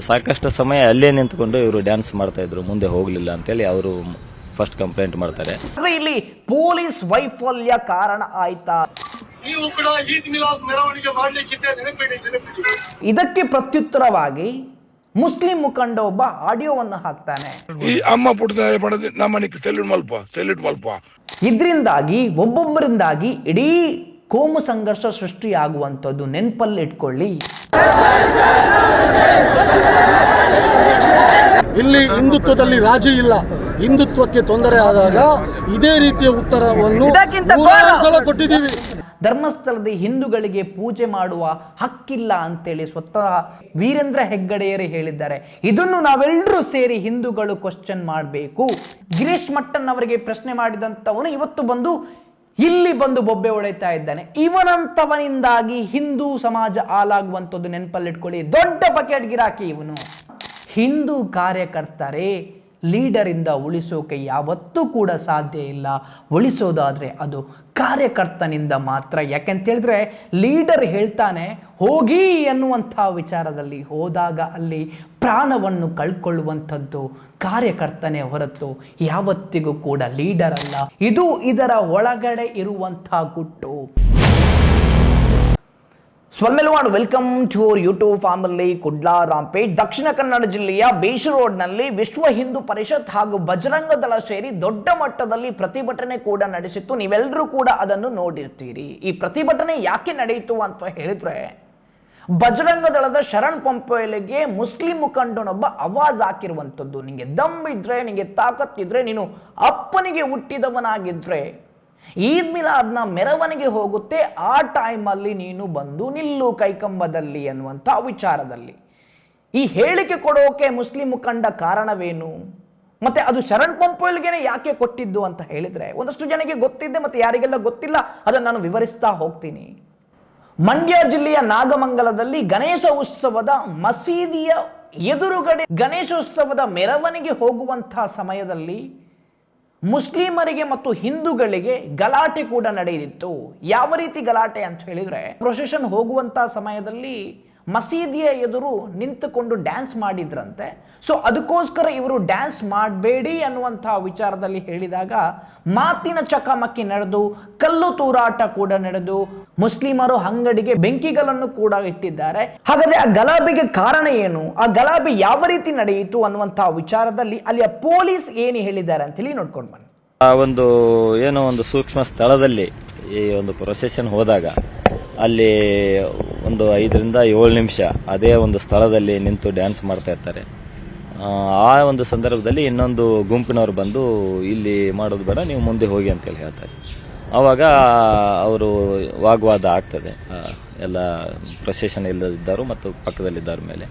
ಸಾಕಷ್ಟು ಸಮಯ ಅಲ್ಲೇ ನಿಂತುಕೊಂಡು ಇವರು ಡ್ಯಾನ್ಸ್ ಮಾಡ್ತಾ ಇದ್ರು, ಮುಂದೆ ಹೋಗಲಿಲ್ಲ ಅಂತೇಳಿ ಅವರು ಫಸ್ಟ್ ಕಂಪ್ಲೇಂಟ್ ಮಾಡ್ತಾರೆ. ಇಲ್ಲಿ ಪೊಲೀಸ್ ವೈಫಲ್ಯ ಕಾರಣ ಆಯ್ತಾ? ಇದಕ್ಕೆ ಪ್ರತ್ಯುತ್ತರವಾಗಿ ಮುಸ್ಲಿಂ ಮುಖಂಡ ಒಬ್ಬ ಆಡಿಯೋವನ್ನು ಹಾಕ್ತಾನೆ. ಈ ಅಮ್ಮ ಪುಟ್ಟದ ಪಡೆದು ನಮ್ಮನಿಗೆ ಸೆಲ್ಯೂಟ್ ಮಲ್ಪ. ಇದರಿಂದಾಗಿ ಒಬ್ಬೊಬ್ಬರಿಂದಾಗಿ ಇಡೀ ಕೋಮು ಸಂಘರ್ಷ ಸೃಷ್ಟಿಯಾಗುವಂಥದ್ದು ನೆನಪಲ್ಲಿ ಇಟ್ಕೊಳ್ಳಿ. ಇಲ್ಲಿ ಹಿಂದುತ್ವದಲ್ಲಿ ರಾಜಿ ಇಲ್ಲ. ಹಿಂದುತ್ವಕ್ಕೆ ತೊಂದರೆ ಆದಾಗ ಇದೇ ರೀತಿಯ ಉತ್ತರವನ್ನು ಸಲ ಕೊಟ್ಟಿದ್ದೀವಿ. ಧರ್ಮಸ್ಥಳದ ಹಿಂದೂಗಳಿಗೆ ಪೂಜೆ ಮಾಡುವ ಹಕ್ಕಿಲ್ಲ ಅಂತೇಳಿ ಸ್ವತಃ ವೀರೇಂದ್ರ ಹೆಗ್ಗಡೆಯರೇ ಹೇಳಿದ್ದಾರೆ. ಇದನ್ನು ನಾವೆಲ್ಲರೂ ಸೇರಿ ಹಿಂದೂಗಳು ಕ್ವಶನ್ ಮಾಡಬೇಕು. ಗಿರೀಶ್ ಮಟ್ಟನ್ ಅವರಿಗೆ ಪ್ರಶ್ನೆ ಮಾಡಿದಂಥವನು ಇವತ್ತು ಬಂದು ಇಲ್ಲಿ ಬಂದು ಬೊಬ್ಬೆ ಹೊಡೆಯುತ್ತಾ ಇದ್ದಾನೆ. ಇವನಂತವನಿಂದಾಗಿ ಹಿಂದೂ ಸಮಾಜ ಹಾಳಾಗುವಂಥದ್ದು ನೆನಪಲ್ಲಿಟ್ಕೊಳ್ಳಿ. ದೊಡ್ಡ ಬಕೆಟ್ ಗಿರಾಕಿ ಇವನು. ಹಿಂದೂ ಕಾರ್ಯಕರ್ತರೇ ಲೀಡರಿಂದ ಉಳಿಸೋಕೆ ಯಾವತ್ತೂ ಕೂಡ ಸಾಧ್ಯ ಇಲ್ಲ. ಉಳಿಸೋದಾದರೆ ಅದು ಕಾರ್ಯಕರ್ತನಿಂದ ಮಾತ್ರ. ಯಾಕೆಂತ ಹೇಳಿದ್ರೆ ಲೀಡರ್ ಹೇಳ್ತಾನೆ ಹೋಗಿ ಎನ್ನುವಂಥ ವಿಚಾರದಲ್ಲಿ ಹೋದಾಗ ಅಲ್ಲಿ ಪ್ರಾಣವನ್ನು ಕಳ್ಕೊಳ್ಳುವಂಥದ್ದು ಕಾರ್ಯಕರ್ತನೇ ಹೊರತು ಯಾವತ್ತಿಗೂ ಕೂಡ ಲೀಡರ್ ಅಲ್ಲ. ಇದು ಇದರ ಒಳಗಡೆ ಇರುವಂಥ ಗುಟ್ಟು. ಸ್ವಲ್ಮೆಲ್ವಾಡ್ welcome to our YouTube family. Kudla ರಾಂಪೇಟ್ ದಕ್ಷಿಣ ಕನ್ನಡ ಜಿಲ್ಲೆಯ ಬೇಶು ರೋಡ್ನಲ್ಲಿ ವಿಶ್ವ ಹಿಂದೂ ಪರಿಷತ್ ಹಾಗೂ ಬಜರಂಗ ದಳ ಸೇರಿ ದೊಡ್ಡ ಮಟ್ಟದಲ್ಲಿ ಪ್ರತಿಭಟನೆ ಕೂಡ ನಡೆಸಿತ್ತು. ನೀವೆಲ್ಲರೂ ಕೂಡ ಅದನ್ನು ನೋಡಿರ್ತೀರಿ. ಈ ಪ್ರತಿಭಟನೆ ಯಾಕೆ ನಡೆಯಿತು ಅಂತ ಹೇಳಿದ್ರೆ, ಬಜರಂಗ ದಳದ ಶರಣ್ ಪಂಪೋಯಲಿಗೆ ಮುಸ್ಲಿಂ ಮುಖಂಡನೊಬ್ಬ ಆವಾಜ್ ಹಾಕಿರುವಂಥದ್ದು. ನಿಂಗೆ ದಮ್ ಇದ್ರೆ, ನಿಂಗೆ ತಾಕತ್ತಿದ್ರೆ, ನೀನು ಅಪ್ಪನಿಗೆ ಹುಟ್ಟಿದವನಾಗಿದ್ರೆ ಈದ್ ಮಿಲಾದ್ನ ಮೆರವಣಿಗೆ ಹೋಗುತ್ತೆ, ಆ ಟೈಮಲ್ಲಿ ನೀನು ಬಂದು ನಿಲ್ಲು ಕೈಕಂಬದಲ್ಲಿ ಅನ್ನುವಂಥ ವಿಚಾರದಲ್ಲಿ ಈ ಹೇಳಿಕೆ ಕೊಡೋಕೆ ಮುಸ್ಲಿಂ ಮುಖಂಡ ಕಾರಣವೇನು, ಮತ್ತೆ ಅದು ಶರಣ್ ಪಂಪೋಯಲ್ಗೆನೆ ಯಾಕೆ ಕೊಟ್ಟಿದ್ದು ಅಂತ ಹೇಳಿದ್ರೆ ಒಂದಷ್ಟು ಜನಕ್ಕೆ ಗೊತ್ತಿದೆ, ಮತ್ತೆ ಯಾರಿಗೆಲ್ಲ ಗೊತ್ತಿಲ್ಲ ಅದನ್ನು ನಾನು ವಿವರಿಸ್ತಾ ಹೋಗ್ತೀನಿ. ಮಂಡ್ಯ ಜಿಲ್ಲೆಯ ನಾಗಮಂಗಲದಲ್ಲಿ ಗಣೇಶ ಉತ್ಸವದ ಮಸೀದಿಯ ಎದುರುಗಡೆ ಗಣೇಶೋತ್ಸವದ ಮೆರವಣಿಗೆ ಹೋಗುವಂತಹ ಸಮಯದಲ್ಲಿ ಮುಸ್ಲಿಮರಿಗೆ ಮತ್ತು ಹಿಂದೂಗಳಿಗೆ ಗಲಾಟೆ ಕೂಡ ನಡೆಯಿತು. ಯಾವ ರೀತಿ ಗಲಾಟೆ ಅಂತ ಹೇಳಿದ್ರೆ, ಪ್ರೊಸೆಷನ್ ಹೋಗುವಂತಹ ಸಮಯದಲ್ಲಿ ಮಸೀದಿಯ ಎದುರು ನಿಂತುಕೊಂಡು ಡ್ಯಾನ್ಸ್ ಮಾಡಿದ್ರಂತೆ. ಸೊ ಅದಕ್ಕೋಸ್ಕರ ಇವರು ಡ್ಯಾನ್ಸ್ ಮಾಡಬೇಡಿ ಅನ್ನುವಂಥ ವಿಚಾರದಲ್ಲಿ ಹೇಳಿದಾಗ ಮಾತಿನ ಚಕಮಕಿ ನಡೆದು ಕಲ್ಲು ತೂರಾಟ ಕೂಡ ನಡೆದು ಮುಸ್ಲಿಮರು ಅಂಗಡಿಗೆ ಬೆಂಕಿಗಳನ್ನು ಕೂಡ ಇಟ್ಟಿದ್ದಾರೆ. ಹಾಗಾದ್ರೆ ಆ ಗಲಾಭೆಗೆ ಕಾರಣ ಏನು, ಆ ಗಲಾಭೆ ಯಾವ ರೀತಿ ನಡೆಯಿತು ಅನ್ನುವಂಥ ವಿಚಾರದಲ್ಲಿ ಅಲ್ಲಿಯ ಪೊಲೀಸ್ ಏನು ಹೇಳಿದ್ದಾರೆ ಅಂತ ಹೇಳಿ ನೋಡ್ಕೊಂಡು ಬನ್ನಿ. ಆ ಒಂದು ಸೂಕ್ಷ್ಮ ಸ್ಥಳದಲ್ಲಿ ಈ ಒಂದು ಪ್ರೊಸೆಷನ್ ಹೋದಾಗ ಅಲ್ಲಿ ಒಂದು 5 ರಿಂದ 7 ನಿಮಿಷ ಅದೇ ಒಂದು ಸ್ಥಳದಲ್ಲಿ ನಿಂತು ಡ್ಯಾನ್ಸ್ ಮಾಡ್ತಾ ಇರ್ತಾರೆ. ಆ ಒಂದು ಸಂದರ್ಭದಲ್ಲಿ ಇನ್ನೊಂದು ಗುಂಪಿನವರು ಬಂದು ಇಲ್ಲಿ ಮಾಡೋದು ಬೇಡ, ನೀವು ಮುಂದೆ ಹೋಗಿ ಅಂತೇಳಿ ಹೇಳ್ತಾರೆ. ಆವಾಗ ಅವರು ವಾಗ್ವಾದ ಆಗ್ತದೆ ಎಲ್ಲ ಪ್ರೊಸೆಷನ್ ಇಲ್ಲದಿದ್ದರು ಮತ್ತು ಪಕ್ಕದಲ್ಲಿದ್ದವ್ರ ಮೇಲೆ.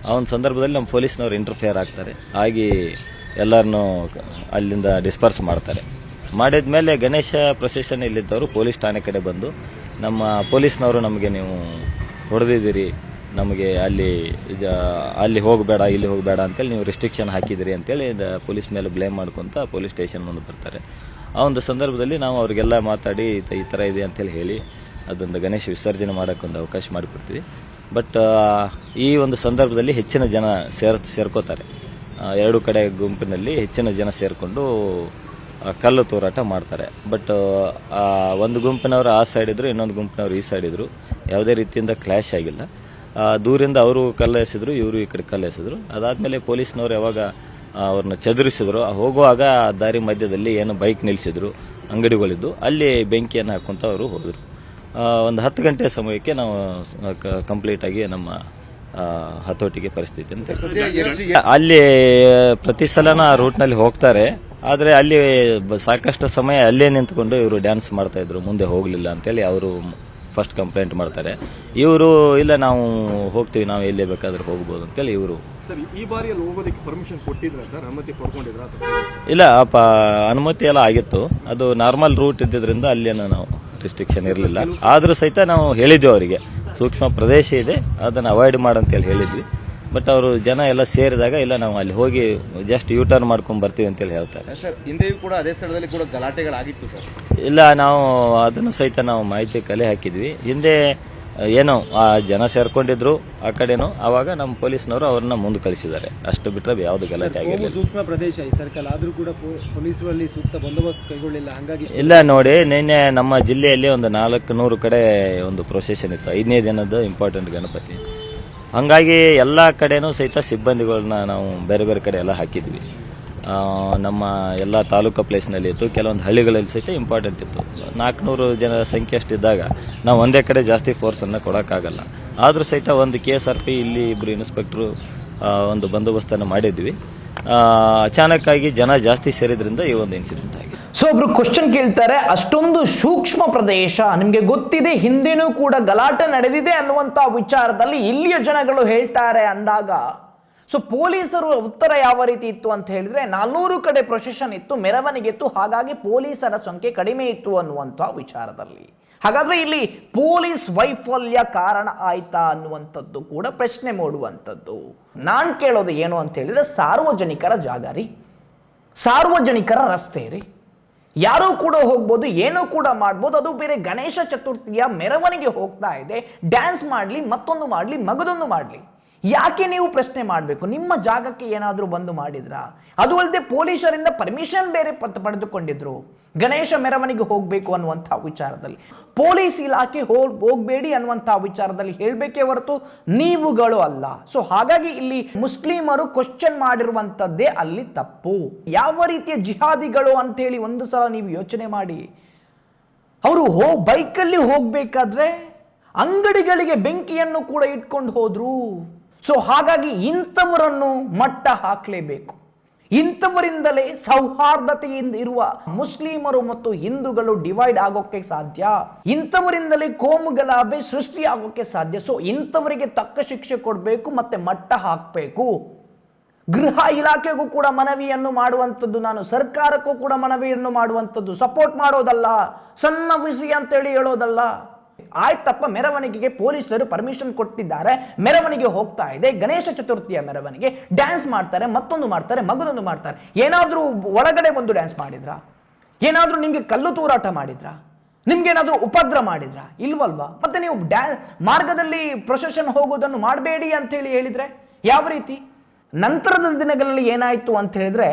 ಆ ಒಂದು ಸಂದರ್ಭದಲ್ಲಿ ನಮ್ಮ ಪೊಲೀಸ್ನವರು ಇಂಟರ್ಫಿಯರ್ ಆಗ್ತಾರೆ. ಆಗಿ ಎಲ್ಲರನ್ನೂ ಅಲ್ಲಿಂದ ಡಿಸ್ಪರ್ಸ್ ಮಾಡ್ತಾರೆ. ಮಾಡಿದ ಮೇಲೆ ಗಣೇಶ ಪ್ರೊಸೆಷನ್ ಇಲ್ಲಿದ್ದವರು ಪೊಲೀಸ್ ಠಾಣೆ ಕಡೆ ಬಂದು ನಮ್ಮ ಪೊಲೀಸ್ನವರು ನಮಗೆ ನೀವು ಹೊಡೆದಿದ್ದೀರಿ, ನಮಗೆ ಅಲ್ಲಿ ಹೋಗಬೇಡ ಇಲ್ಲಿ ಹೋಗಬೇಡ ಅಂತೇಳಿ ನೀವು ರಿಸ್ಟ್ರಿಕ್ಷನ್ ಹಾಕಿದಿರಿ ಅಂತೇಳಿ ಪೊಲೀಸ್ ಮೇಲೆ ಬ್ಲೇಮ್ ಮಾಡ್ಕೊತ ಪೊಲೀಸ್ ಸ್ಟೇಷನ್ ಮುಂದೆ ಬರ್ತಾರೆ. ಆ ಒಂದು ಸಂದರ್ಭದಲ್ಲಿ ನಾವು ಅವ್ರಿಗೆಲ್ಲ ಮಾತಾಡಿ ಈ ಥರ ಇದೆ ಅಂತೇಳಿ ಹೇಳಿ ಅದೊಂದು ಗಣೇಶ ವಿಸರ್ಜನೆ ಮಾಡೋಕ್ಕೊಂದು ಅವಕಾಶ ಮಾಡಿಕೊಡ್ತೀವಿ. ಬಟ್ ಈ ಒಂದು ಸಂದರ್ಭದಲ್ಲಿ ಹೆಚ್ಚಿನ ಜನ ಸೇರ್ಕೋತಾರೆ. 2 ಕಡೆ ಗುಂಪಿನಲ್ಲಿ ಹೆಚ್ಚಿನ ಜನ ಸೇರಿಕೊಂಡು ಕಲ್ಲು ತೂರಾಟ ಮಾಡ್ತಾರೆ. ಬಟ್ ಒಂದು ಗುಂಪಿನವರು ಆ ಸೈಡ್ ಇದ್ರು, ಇನ್ನೊಂದು ಗುಂಪಿನವರು ಈ ಸೈಡ್ ಇದ್ರು. ಯಾವುದೇ ರೀತಿಯಿಂದ ಕ್ಲಾಶ್ ಆಗಿಲ್ಲ. ದೂರಿಂದ ಅವರು ಕಲ್ಲು ಎಸೆದ್ರು, ಇವರು ಈ ಕಡೆ ಕಲ್ಲು ಎಸೆದ್ರು. ಅದಾದ್ಮೇಲೆ ಪೊಲೀಸ್ನವರು ಯಾವಾಗ ಅವ್ರನ್ನ ಚದುರಿಸಿದ್ರು, ಹೋಗುವಾಗ ದಾರಿ ಮಧ್ಯದಲ್ಲಿ ಏನು ಬೈಕ್ ನಿಲ್ಲಿಸಿದ್ರು, ಅಂಗಡಿಗಳಿದ್ದು ಅಲ್ಲಿ ಬೆಂಕಿಯನ್ನು ಹಾಕೊಂತ ಅವರು ಹೋದ್ರು. ಒಂದು 10 ಗಂಟೆ ಸಮಯಕ್ಕೆ ನಾವು ಕಂಪ್ಲೀಟ್ ಆಗಿ ನಮ್ಮ ಹತೋಟಿಗೆ ಪರಿಸ್ಥಿತಿ ಅಂತ. ಅಲ್ಲಿ ಪ್ರತಿ ಸಲನ ಆ ರೂಟ್ನಲ್ಲಿ ಹೋಗ್ತಾರೆ, ಆದರೆ ಅಲ್ಲಿ ಸಾಕಷ್ಟು ಸಮಯ ಅಲ್ಲೇ ನಿಂತುಕೊಂಡು ಇವರು ಡ್ಯಾನ್ಸ್ ಮಾಡ್ತಾ ಇದ್ರು, ಮುಂದೆ ಹೋಗಲಿಲ್ಲ ಅಂತೇಳಿ ಅವರು ಫಸ್ಟ್ ಕಂಪ್ಲೇಂಟ್ ಮಾಡ್ತಾರೆ. ಇವರು ಇಲ್ಲ ನಾವು ಹೋಗ್ತೀವಿ, ನಾವು ಎಲ್ಲೇ ಬೇಕಾದ್ರೆ ಹೋಗ್ಬೋದು ಅಂತೇಳಿ ಇವರು. ಈ ಬಾರಿ ಹೋಗೋದಕ್ಕೆ ಪರ್ಮಿಷನ್ ಕೊಟ್ಟಿದ್ರ ಸರ್? ಅನುಮತಿ ಪಡ್ಕೊಂಡಿದ್ರ? ಇಲ್ಲ, ಅನುಮತಿ ಎಲ್ಲ ಆಗಿತ್ತು. ಅದು ನಾರ್ಮಲ್ ರೂಟ್ ಇದ್ದಿದ್ರಿಂದ ಅಲ್ಲೇನು ನಾವು ರಿಸ್ಟ್ರಿಕ್ಷನ್ ಇರಲಿಲ್ಲ. ಆದರೂ ಸಹಿತ ನಾವು ಹೇಳಿದ್ವಿ ಅವರಿಗೆ ಸೂಕ್ಷ್ಮ ಪ್ರದೇಶ ಇದೆ, ಅದನ್ನು ಅವಾಯ್ಡ್ ಮಾಡಂತೇಳಿ ಹೇಳಿದ್ವಿ. ಬಟ್ ಅವರು ಜನ ಎಲ್ಲ ಸೇರಿದಾಗ ಇಲ್ಲ ನಾವು ಅಲ್ಲಿ ಹೋಗಿ ಜಸ್ಟ್ ಯೂ ಟರ್ನ್ ಮಾಡ್ಕೊಂಡು ಬರ್ತೀವಿ ಅಂತೇಳಿ ಹೇಳ್ತಾರೆ. ಸರ್, ಹಿಂದೆಯೂ ಕೂಡ ಅದೇ ಸ್ಥಳದಲ್ಲಿ ಕೂಡ ಗಲಾಟೆಗಳಾಗಿತ್ತು ಸರ್? ಇಲ್ಲ, ನಾವು ಅದನ್ನು ಸಹಿತ ನಾವು ಮಾಹಿತಿ ಕಲೆ ಹಾಕಿದ್ವಿ. ಹಿಂದೆ ಏನೋ ಆ ಜನ ಸೇರ್ಕೊಂಡಿದ್ರು ಆ ಕಡೆನೂ, ಆವಾಗ ನಮ್ಮ ಪೊಲೀಸ್ನವರು ಅವ್ರನ್ನ ಮುಂದೆ ಕಳಿಸಿದ್ದಾರೆ. ಅಷ್ಟು ಬಿಟ್ಟರೆ ಯಾವುದು ಗಲಾಟೆ ಆಗಿರಲಿಲ್ಲ. ಸೂಕ್ಷ್ಮ ಪ್ರದೇಶ ಈ ಸರ್ಕಲ್ ಆದ್ರೂ ಕೂಡ ಪೊಲೀಸರು ಅಲ್ಲಿ ಸೂಕ್ತ ಬಂದೋಬಸ್ತ್ ಕೈಗೊಳ್ಳಿಲ್ಲ, ಹಂಗಾಗಿ ಇಲ್ಲ ನೋಡಿ, ನಿನ್ನೆ ನಮ್ಮ ಜಿಲ್ಲೆಯಲ್ಲಿ ಒಂದು 400 ಕಡೆ ಒಂದು ಪ್ರೊಸೆಷನ್ ಇತ್ತು, 5ನೇ ದಿನದ ಇಂಪಾರ್ಟೆಂಟ್ ಗಣಪತಿ. ಹಾಗಾಗಿ ಎಲ್ಲ ಕಡೆನೂ ಸಹಿತ ಸಿಬ್ಬಂದಿಗಳನ್ನ ನಾವು ಬೇರೆ ಬೇರೆ ಕಡೆ ಎಲ್ಲ ಹಾಕಿದ್ವಿ. ನಮ್ಮ ಎಲ್ಲ ತಾಲೂಕು ಪ್ಲೇಸ್ನಲ್ಲಿ ಇತ್ತು, ಕೆಲವೊಂದು ಹಳ್ಳಿಗಳಲ್ಲಿ ಸಹಿತ ಇಂಪಾರ್ಟೆಂಟ್ ಇತ್ತು. 400 ಜನ ಸಂಖ್ಯೆ ಅಷ್ಟಿದ್ದಾಗ ನಾವು ಒಂದೇ ಕಡೆ ಜಾಸ್ತಿ ಫೋರ್ಸನ್ನು ಕೊಡೋಕ್ಕಾಗಲ್ಲ. ಆದರೂ ಸಹಿತ ಒಂದು KSRP ಇಲ್ಲಿ 2 ಇನ್ಸ್ಪೆಕ್ಟ್ರು ಒಂದು ಬಂದೋಬಸ್ತನ್ನು ಮಾಡಿದ್ವಿ. ಅಚಾನಕ್ಕಾಗಿ ಜನ ಜಾಸ್ತಿ ಸೇರಿದ್ರಿಂದ ಈ ಒಂದು ಇನ್ಸಿಡೆಂಟ್ ಆಗಿದೆ. ಸೊ ಒಬ್ರು ಕ್ವಶನ್ ಕೇಳ್ತಾರೆ, ಅಷ್ಟೊಂದು ಸೂಕ್ಷ್ಮ ಪ್ರದೇಶ ನಿಮಗೆ ಗೊತ್ತಿದೆ, ಹಿಂದೆನೂ ಕೂಡ ಗಲಾಟೆ ನಡೆದಿದೆ ಅನ್ನುವಂಥ ವಿಚಾರದಲ್ಲಿ ಇಲ್ಲಿಯ ಜನಗಳು ಹೇಳ್ತಾರೆ ಅಂದಾಗ, ಸೊ ಪೊಲೀಸರು ಉತ್ತರ ಯಾವ ರೀತಿ ಇತ್ತು ಅಂತ ಹೇಳಿದ್ರೆ 400 ಕಡೆ ಪ್ರೊಸೆಷನ್ ಇತ್ತು, ಮೆರವಣಿಗೆ ಇತ್ತು, ಹಾಗಾಗಿ ಪೊಲೀಸರ ಸಂಖ್ಯೆ ಕಡಿಮೆ ಇತ್ತು ಅನ್ನುವಂಥ ವಿಚಾರದಲ್ಲಿ. ಹಾಗಾದ್ರೆ ಇಲ್ಲಿ ಪೊಲೀಸ್ ವೈಫಲ್ಯ ಕಾರಣ ಆಯ್ತಾ ಅನ್ನುವಂಥದ್ದು ಕೂಡ ಪ್ರಶ್ನೆ ಮೂಡುವಂಥದ್ದು. ನಾನು ಕೇಳೋದು ಏನು ಅಂತ ಹೇಳಿದ್ರೆ, ಸಾರ್ವಜನಿಕರ ಜಾಗ ರೀ, ಸಾರ್ವಜನಿಕರ ರಸ್ತೆ ರೀ, ಯಾರೂ ಕೂಡ ಹೋಗ್ಬೋದು, ಏನೂ ಕೂಡ ಮಾಡ್ಬೋದು. ಅದು ಬೇರೆ ಗಣೇಶ ಚತುರ್ಥಿಯ ಮೆರವಣಿಗೆ ಹೋಗ್ತಾ ಇದೆ, ಡ್ಯಾನ್ಸ್ ಮಾಡಲಿ, ಮತ್ತೊಂದು ಮಾಡಲಿ, ಮಗದೊಂದು ಮಾಡಲಿ, ಯಾಕೆ ನೀವು ಪ್ರಶ್ನೆ ಮಾಡಬೇಕು? ನಿಮ್ಮ ಜಾಗಕ್ಕೆ ಏನಾದರೂ ಬಂದು ಮಾಡಿದ್ರಾ? ಅದು ಅಲ್ಲದೆ ಪೊಲೀಸರಿಂದ ಪರ್ಮಿಷನ್ ಬೇರೆ ಪಡೆದುಕೊಂಡಿದ್ರು ಗಣೇಶ ಮೆರವಣಿಗೆ ಹೋಗಬೇಕು ಅನ್ನುವಂಥ ವಿಚಾರದಲ್ಲಿ. ಪೊಲೀಸ್ ಇಲಾಖೆ ಹೋಗಬೇಡಿ ಅನ್ನುವಂಥ ವಿಚಾರದಲ್ಲಿ ಹೇಳಬೇಕೇ ಹೊರತು ನೀವುಗಳು ಅಲ್ಲ. ಸೊ ಹಾಗಾಗಿ ಇಲ್ಲಿ ಮುಸ್ಲಿಮರು ಕ್ವಶನ್ ಮಾಡಿರುವಂಥದ್ದೇ ಅಲ್ಲಿ ತಪ್ಪು. ಯಾವ ರೀತಿಯ ಜಿಹಾದಿಗಳು ಅಂತೇಳಿ ಒಂದು ಸಲ ನೀವು ಯೋಚನೆ ಮಾಡಿ. ಅವರು ಬೈಕಲ್ಲಿ ಹೋಗಬೇಕಾದ್ರೆ ಅಂಗಡಿಗಳಿಗೆ ಬೆಂಕಿಯನ್ನು ಕೂಡ ಇಟ್ಕೊಂಡು ಹೋದ್ರು. ಸೊ ಹಾಗಾಗಿ ಇಂಥವರನ್ನು ಮಟ್ಟ ಹಾಕಲೇಬೇಕು. ಇಂಥವರಿಂದಲೇ ಸೌಹಾರ್ದತೆಯಿಂದ ಇರುವ ಮುಸ್ಲಿಮರು ಮತ್ತು ಹಿಂದೂಗಳು ಡಿವೈಡ್ ಆಗೋಕ್ಕೆ ಸಾಧ್ಯ. ಇಂಥವರಿಂದಲೇ ಕೋಮು ಗಲಭೆ ಸೃಷ್ಟಿ ಆಗೋಕ್ಕೆ ಸಾಧ್ಯ. ಸೊ ಇಂಥವರಿಗೆ ತಕ್ಕ ಶಿಕ್ಷೆ ಕೊಡಬೇಕು ಮತ್ತೆ ಮಟ್ಟ ಹಾಕಬೇಕು. ಗೃಹ ಇಲಾಖೆಗೂ ಕೂಡ ಮನವಿಯನ್ನು ಮಾಡುವಂಥದ್ದು, ನಾನು ಸರ್ಕಾರಕ್ಕೂ ಕೂಡ ಮನವಿಯನ್ನು ಮಾಡುವಂಥದ್ದು. ಸಪೋರ್ಟ್ ಮಾಡೋದಲ್ಲ, ಸಣ್ಣ ವಿಷಯ ಅಂತೇಳಿ ಹೇಳೋದಲ್ಲ. ಆಯ್ತಪ್ಪ, ಮೆರವಣಿಗೆಗೆ ಪೊಲೀಸರು ಪರ್ಮಿಷನ್ ಕೊಟ್ಟಿದ್ದಾರೆ, ಮೆರವಣಿಗೆ ಹೋಗ್ತಾ ಇದೆ, ಗಣೇಶ ಚತುರ್ಥಿಯ ಮೆರವಣಿಗೆ, ಡ್ಯಾನ್ಸ್ ಮಾಡ್ತಾರೆ, ಮತ್ತೊಂದು ಮಾಡ್ತಾರೆ, ಮಗದೊಂದು ಮಾಡ್ತಾರೆ. ಏನಾದರೂ ಒಳಗಡೆ ಒಂದು ಡ್ಯಾನ್ಸ್ ಮಾಡಿದ್ರಾ? ಏನಾದರೂ ನಿಮಗೆ ಕಲ್ಲು ತೂರಾಟ ಮಾಡಿದ್ರಾ? ನಿಮ್ಗೇನಾದರೂ ಉಪದ್ರ ಮಾಡಿದ್ರಾ? ಇಲ್ವಲ್ವಾ? ಮತ್ತೆ ನೀವು ಮಾರ್ಗದಲ್ಲಿ ಪ್ರೊಸೆಷನ್ ಹೋಗೋದನ್ನು ಮಾಡಬೇಡಿ ಅಂತ ಹೇಳಿದ್ರೆ ಯಾವ ರೀತಿ? ನಂತರದ ದಿನಗಳಲ್ಲಿ ಏನಾಯಿತು ಅಂತ ಹೇಳಿದ್ರೆ,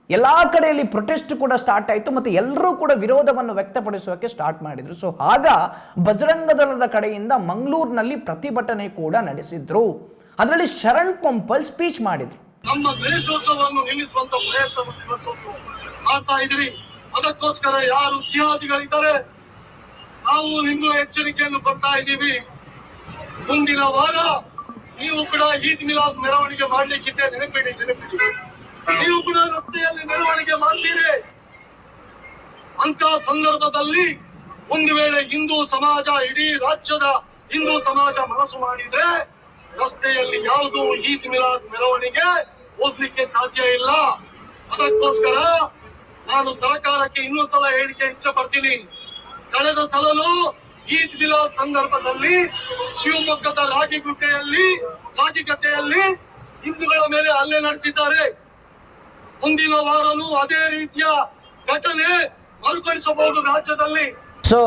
ಎಲ್ಲ ಕಡೆಯಲ್ಲಿ ಪ್ರೊಟೆಸ್ಟ್ ಕೂಡ ಸ್ಟಾರ್ಟ್ ಆಯಿತು, ಮತ್ತು ಎಲ್ಲರೂ ಕೂಡ ವಿರೋಧವನ್ನು ವ್ಯಕ್ತಪಡಿಸೋಕೆ ಸ್ಟಾರ್ಟ್ ಮಾಡಿದ್ರು. ಸೊ ಆಗ ಬಜರಂಗ ದಳದ ಕಡೆಯಿಂದ ಮಂಗಳೂರಿನಲ್ಲಿ ಪ್ರತಿಭಟನೆ ಕೂಡ ನಡೆಸಿದ್ರು. ಅದರಲ್ಲಿ ಶರಣ್ ಪಂಪಲ್ ಸ್ಪೀಚ್ ಮಾಡಿದ್ರು. ನಮ್ಮ ಗಣೇಶೋತ್ಸವವನ್ನು ನಿಲ್ಲಿಸುವಂತ ಪ್ರಯತ್ನವನ್ನು ಮಾಡ್ತಾ ಇದ್ರಿ. ಅದಕ್ಕೋಸ್ಕರ ಯಾರು ಜಿಹಾದಿಗಳಿದ್ದಾರೆ, ನಾವು ನಿಮ್ಗೂ ಎಚ್ಚರಿಕೆಯನ್ನು ಕೊಡ್ತಾ ಇದ್ದೀವಿ. ಮುಂದಿನ ವಾರ ನೀವು ಕೂಡ ಈದ್ ಮಿಲಾದ್ ಮೆರವಣಿಗೆ ಮಾಡ್ಲಿಕ್ಕಿದೆ, ನೆನಪಿಡಿ. ನೀವು ಕೂಡ ರಸ್ತೆಯಲ್ಲಿ ಮೆರವಣಿಗೆ ಮಾಡ್ತೀರಿ. ಅಂತ ಸಂದರ್ಭದಲ್ಲಿ ಒಂದು ವೇಳೆ ಹಿಂದೂ ಸಮಾಜ, ಇಡೀ ರಾಜ್ಯದ ಹಿಂದೂ ಸಮಾಜ ಮನಸ್ಸು ಮಾಡಿದ್ರೆ ರಸ್ತೆಯಲ್ಲಿ ಯಾವುದು ಈದ್ ಮಿಲಾದ್ ಮೆರವಣಿಗೆ ಹೋಗ್ಲಿಕ್ಕೆ ಸಾಧ್ಯ ಇಲ್ಲ. ಅದಕ್ಕೋಸ್ಕರ ನಾನು ಸರ್ಕಾರಕ್ಕೆ ಇನ್ನೊಂದು ಸಲ ಹೇಳಿಕೆ ಇಚ್ಛೆ ಪಡ್ತೀನಿ. ಕಳೆದ ಸಲನು ಈದ್ ಮಿಲಾದ್ ಸಂದರ್ಭದಲ್ಲಿ ಶಿವಮೊಗ್ಗದ ರಾಗಿಗದ್ದೆಯಲ್ಲಿ ಹಿಂದೂಗಳ ಮೇಲೆ ಹಲ್ಲೆ ನಡೆಸಿದ್ದಾರೆ. ಮುಂದಿನ ವಾರನೂ ಅದೇ ರೀತಿಯ ಘಟನೆ ಮರುಕಳಿಸಬಹುದು ರಾಜ್ಯದಲ್ಲಿ. ಸೊ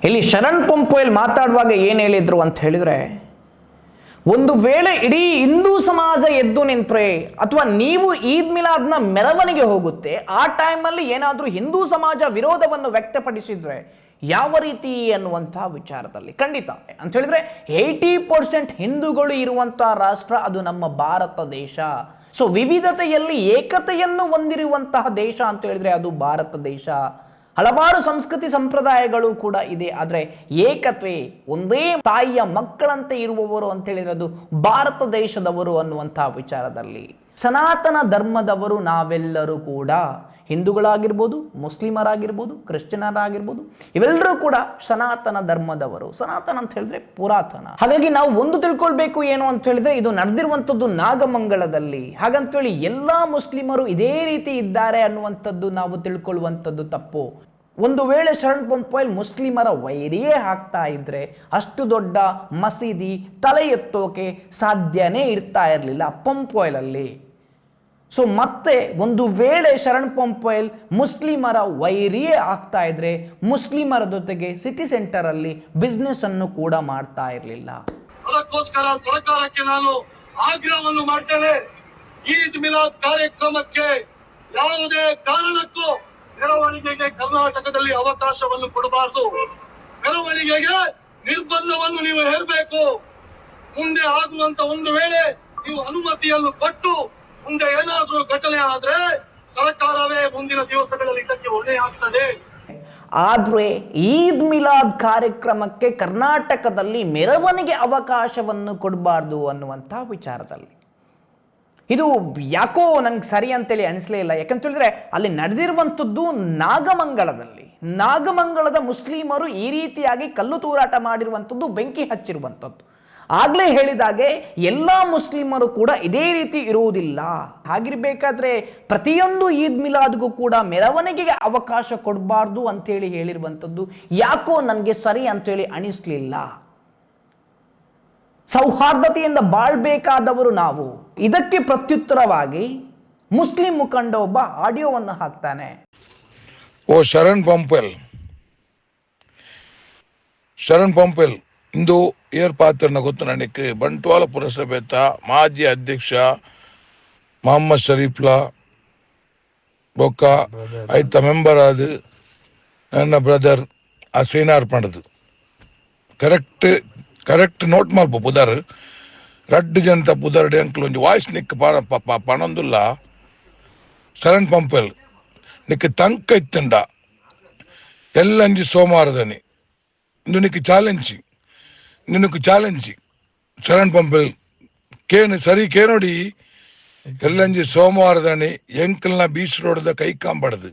ಇಲ್ಲಿ ಶರಣ್ ಪಂಪೋಯಲ್ ಮಾತಾಡುವಾಗ ಏನು ಹೇಳಿದ್ರು ಅಂತ ಹೇಳಿದ್ರೆ, ಒಂದು ವೇಳೆ ಇಡೀ ಹಿಂದೂ ಸಮಾಜ ಎದ್ದು ನಿಂತ್ರೆ ಅಥವಾ ನೀವು ಈದ್ ಮಿಲಾದ್ನ ಮೆರವಣಿಗೆ ಹೋಗುತ್ತೆ, ಆ ಟೈಮಲ್ಲಿ ಏನಾದರೂ ಹಿಂದೂ ಸಮಾಜ ವಿರೋಧವನ್ನು ವ್ಯಕ್ತಪಡಿಸಿದ್ರೆ ಯಾವ ರೀತಿ ಅನ್ನುವಂಥ ವಿಚಾರದಲ್ಲಿ ಖಂಡಿತ ಅಂತ ಹೇಳಿದ್ರೆ 80% ಹಿಂದೂಗಳು ಇರುವಂಥ ರಾಷ್ಟ್ರ ಅದು ನಮ್ಮ ಭಾರತ ದೇಶ. ಸೊ ವಿವಿಧತೆಯಲ್ಲಿ ಏಕತೆಯನ್ನು ಹೊಂದಿರುವಂತಹ ದೇಶ ಅಂತ ಹೇಳಿದ್ರೆ ಅದು ಭಾರತ ದೇಶ. ಹಲವಾರು ಸಂಸ್ಕೃತಿ ಸಂಪ್ರದಾಯಗಳು ಕೂಡ ಇದೆ, ಆದರೆ ಏಕತೆ, ಒಂದೇ ತಾಯಿಯ ಮಕ್ಕಳಂತೆ ಇರುವವರು ಅಂತ ಹೇಳಿದ್ರೆ ಅದು ಭಾರತ ದೇಶದವರು ಅನ್ನುವಂತಹ ವಿಚಾರದಲ್ಲಿ ಸನಾತನ ಧರ್ಮದವರು ನಾವೆಲ್ಲರೂ ಕೂಡ, ಹಿಂದೂಗಳಾಗಿರ್ಬೋದು, ಮುಸ್ಲಿಮರಾಗಿರ್ಬೋದು, ಕ್ರಿಶ್ಚಿಯನರಾಗಿರ್ಬೋದು, ಇವೆಲ್ಲರೂ ಕೂಡ ಸನಾತನ ಧರ್ಮದವರು. ಸನಾತನ ಅಂತ ಹೇಳಿದ್ರೆ ಪುರಾತನ. ಹಾಗಾಗಿ ನಾವು ಒಂದು ತಿಳ್ಕೊಳ್ಬೇಕು ಏನು ಅಂತ ಹೇಳಿದ್ರೆ, ಇದು ನಡೆದಿರುವಂಥದ್ದು ನಾಗಮಂಗಲದಲ್ಲಿ. ಹಾಗಂತೇಳಿ ಎಲ್ಲ ಮುಸ್ಲಿಮರು ಇದೇ ರೀತಿ ಇದ್ದಾರೆ ಅನ್ನುವಂಥದ್ದು ನಾವು ತಿಳ್ಕೊಳ್ಳುವಂಥದ್ದು ತಪ್ಪು. ಒಂದು ವೇಳೆ ಶರಣ್ ಪಂಪೋಯಲ್ ಮುಸ್ಲಿಮರ ವೈರಿಯೇ ಆಗ್ತಾ ಇದ್ರೆ ಅಷ್ಟು ದೊಡ್ಡ ಮಸೀದಿ ತಲೆ ಎತ್ತೋಕೆ ಸಾಧ್ಯನೇ ಇರ್ತಾ ಇರಲಿಲ್ಲ ಪಂಪೋಯಲಲ್ಲಿ. ಸೊ ಮತ್ತೆ ಒಂದು ವೇಳೆ ಶರಣ್ ಪಂಪೋಯಲ್ ಮುಸ್ಲಿಮರ ವೈರಿಯೇ ಆಗ್ತಾ ಇದ್ರೆ ಮುಸ್ಲಿಮರ ಜೊತೆಗೆ ಸಿಟಿ ಸೆಂಟರ್ ಅಲ್ಲಿ ಬಿಸ್ನೆಸ್ ಅನ್ನು ಕೂಡ ಮಾಡ್ತಾ ಇರಲಿಲ್ಲ. ಅದಕ್ಕೋಸ್ಕರ ಸರ್ಕಾರಕ್ಕೆ ನಾನು ಆಗ್ರಹವನ್ನು ಮಾಡ್ತೇನೆ, ಈದ್ ಮಿಲಾದ್ ಕಾರ್ಯಕ್ರಮಕ್ಕೆ ಯಾವುದೇ ಕಾರಣಕ್ಕೂ ಮೆರವಣಿಗೆಗೆ ಕರ್ನಾಟಕದಲ್ಲಿ ಅವಕಾಶವನ್ನು ಕೊಡಬಾರದು. ಮೆರವಣಿಗೆಗೆ ನಿರ್ಬಂಧವನ್ನು ನೀವು ಹೇರಬೇಕು. ಮುಂದೆ ಆಗುವಂತ ಒಂದು ವೇಳೆ ನೀವು ಅನುಮತಿಯನ್ನು ಕೊಟ್ಟು ಮುಂದೆ ಏನಾದರೂ ಘಟನೆ ಆದ್ರೆ ಸರ್ಕಾರವೇ ಮುಂದಿನ ದಿವಸಗಳಲ್ಲಿ ಇದಕ್ಕೆ ಹೊಣೆ ಹಾಕ್ತದೆ. ಆದ್ರೆ ಈದ್ ಮಿಲಾದ್ ಕಾರ್ಯಕ್ರಮಕ್ಕೆ ಕರ್ನಾಟಕದಲ್ಲಿ ಮೆರವಣಿಗೆ ಅವಕಾಶವನ್ನು ಕೊಡಬಾರ್ದು ಅನ್ನುವಂಥ ವಿಚಾರದಲ್ಲಿ ಇದು ಯಾಕೋ ನನಗೆ ಸರಿ ಅಂತೇಳಿ ಅನಿಸ್ಲೇ ಇಲ್ಲ. ಯಾಕಂತ ಹೇಳಿದ್ರೆ ಅಲ್ಲಿ ನಡೆದಿರುವಂಥದ್ದು ನಾಗಮಂಗಲದ ಮುಸ್ಲಿಮರು ಈ ರೀತಿಯಾಗಿ ಕಲ್ಲು ತೂರಾಟ ಮಾಡಿರುವಂಥದ್ದು, ಬೆಂಕಿ ಹಚ್ಚಿರುವಂಥದ್ದು. ಆಗ್ಲೇ ಹೇಳಿದಾಗೆ ಎಲ್ಲ ಮುಸ್ಲಿಮರು ಕೂಡ ಇದೇ ರೀತಿ ಇರುವುದಿಲ್ಲ. ಹಾಗಿರ್ಬೇಕಾದ್ರೆ ಪ್ರತಿಯೊಂದು ಈದ್ ಮಿಲಾದ್ಗೂ ಕೂಡ ಮೆರವಣಿಗೆಗೆ ಅವಕಾಶ ಕೊಡಬಾರ್ದು ಅಂತೇಳಿ ಹೇಳಿರುವಂಥದ್ದು ಯಾಕೋ ನನಗೆ ಸರಿ ಅಂತೇಳಿ ಅನಿಸ್ಲಿಲ್ಲ. ಸೌಹಾರ್ದತೆಯಿಂದ ಬಾಳ್ಬೇಕಾದವರು ನಾವು. ಇದಕ್ಕೆ ಪ್ರತ್ಯುತ್ತರವಾಗಿ ಮುಸ್ಲಿಂ ಮುಖಂಡ ಒಬ್ಬ ಆಡಿಯೋವನ್ನು ಹಾಕ್ತಾನೆ. ಓ ಶರಣ್ ಪಂಪೆಲ್ ಇಂದು ಏರ್ಪಾತ್ರನ ಗೊತ್ತು ನನಗೆ ಬಂಟ್ವಾಳ ಪುರಸಭೆತ ಮಾಜಿ ಅಧ್ಯಕ್ಷ ಮೊಹಮ್ಮದ್ ಶರೀಫ್ಲಾ ಬೊಕ್ಕ ಐತ ಮೆಂಬರ್ ಆದ ನನ್ನ ಬ್ರದರ್ ಆ ಶ್ರೀನಾರ್ ಪಂಡದು ಕರೆಕ್ಟ್ ನೋಟ್ ಮಾಡ್ಬೋ ಪುದರ್ ರಡ್ಡು ಜನತ ಪುದರ್ಡೆ ಅಂಕಲ್ ಒಂಜಿ ವಾಯ್ಸ್ ನಿಕ್ ಪಣೊಂದುಲ್ಲ ಶರಣ್ ಪಂಪೆಲ್ ನಿಕ್ ತಂಕ ಇತ್ತಂಡ ಎಲ್ಲಂಜಿ ಸೋಮವಾರದನಿ ಇಂದು ನಿಕ್ ಚಾಲೆಂಜಿ ಶರಣ್ ಪಂಪೆಲ್ ಕೇನು ಸರಿ ಕೇನೋಡಿ ಎಲ್ಲಂಜಿ ಸೋಮವಾರದನಿ ಎಂಕಲ್ನ ಬೀಚ್ ರೋಡ್ದ ಕೈ ಕಾಂಬಡದು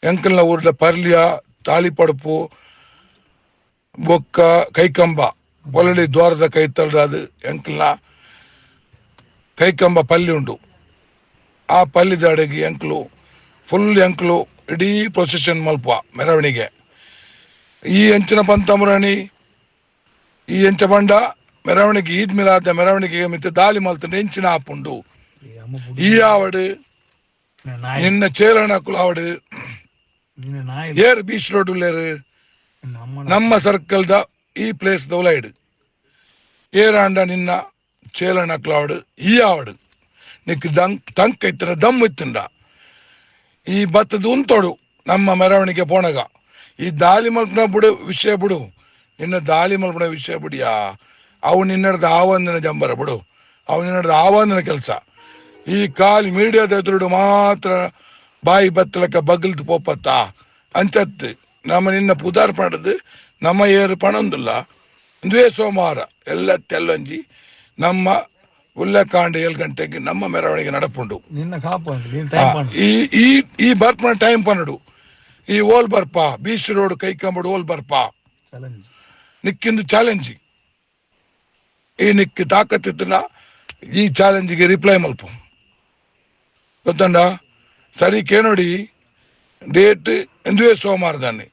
ಎಂಕಲ್ನ ಊರ್ದ ಪರ್ಲಿಯ ತಾಳಿಪಡುಪು ಬೊಕ್ಕ ಕೈಕಂಬ ಒಲಡಿ ದ್ವಾರದ ಕೈ ತಳ್ದಾದ ಎಂಕಲ್ನ ಕೈಕಂಬ ಪಲ್ಲಿ ಉಂಡು. ಆ ಪಲ್ಲಿದ ಅಡಗಿ ಎಂಕಲು ಇಡೀ ಪ್ರೊಸೆಷನ್ ಮಲ್ಪ ಮೆರವಣಿಗೆ ಈ ಎಂಚಿನ ಪಂತಮರಣಿ ಈ ಎಂಚ ಬಂಡ ಮೆರವಣಿಗೆ ಈದ್ ಮಿಲಾದ ಮೆರವಣಿಗೆ ಮಿತ್ತ ದಾಳಿ ಮಲ್ತಂಡ ಎಂಚಿನ ಆಪುಂಡು ಈ ಆವಡು ನಿನ್ನ ಚೇಲಣಕುಲು ಆವಡು ಏರ್ ಬೀಚ್ ರೋಡ್ ಉಳ್ಳೇರು ನಮ್ಮ ಸರ್ಕಲ್ದ ಈ ಪ್ಲೇಸ್ ದೌಲೈಡು ಏರಾಂಡ ನಿನ್ನ ಚೇಲಣಕುಲು ಆವಡು ಈ ಆವಡು ನಿಕ್ ತಂಕ ಇತ್ತನ ದಮ್ ಇತ್ತಂಡ ಈ ಭತ್ತದ ಉಂತೋಡು ನಮ್ಮ ಮೆರವಣಿಗೆ ಪೋಣಗ ಈ ದಾಳಿ ಮಲ್ಪನ ಬಿಡು ವಿಷಯ ಬಿಡು ನಿನ್ನ ದಾಳಿ ಮಲ್ಪನ ವಿಷಯ ಬಿಡಿಯಾ ಅವು ನಿನ್ನಡ್ದ ಆವಂದನ ಜಂಬರ ಬಿಡು ಅವು ನಿನ್ನಡ್ದ ಆವಂದನ ಕೆಲಸ. ಈ ಕಾಲಿ ಮೀಡಿಯಾದ ಎದುರುಡು ಮಾತ್ರ ಬಾಯಿ ಬತ್ತಲಕ್ಕ ಬಗಲ್ದು ಪೋಪತ್ತ ಅಂಚತ್ತು ನಮ್ಮ ನಿನ್ನ ಪುದಾರ್ ಪಣದು ನಮ್ಮ ಏರು ಪಣೊಂದಿಲ್ಲ. ಇಂದುವೇ ಸೋಮವಾರ ಎಲ್ಲ ತೆಲ್ಲಂಜಿ ನಮ್ಮ ಉಲ್ಲಕಾಂಡ 7 ಗಂಟೆಗೆ ನಮ್ಮ ಮೆರವಣಿಗೆ ನಡಪುಂಡು. ಈ ಬರ್ಪನ ಟೈಮ್ ಪನ್ನಡು ಈ ಓಲ್ ಬರ್ಪ ಬೀಚ್ ರೋಡ್ ಕೈಕಂಬಡು ಓಲ್ ಬರ್ಪ ನಿಕ್ಕಿಂದು ಚಾಲೆಂಜಿ ಈ ನಿಕ್ ತಾಕತ್ತಿತ್ತನ ಈ ಚಾಲೆಂಜಿಗೆ ರಿಪ್ಲೈ ಮಲ್ಪ ಗೊತ್ತಂಡ ಸರಿ ಕೇನೋಡಿ ಡೇಟ್ ಎಂದುವೇ ಸೋಮವಾರದಾನೆ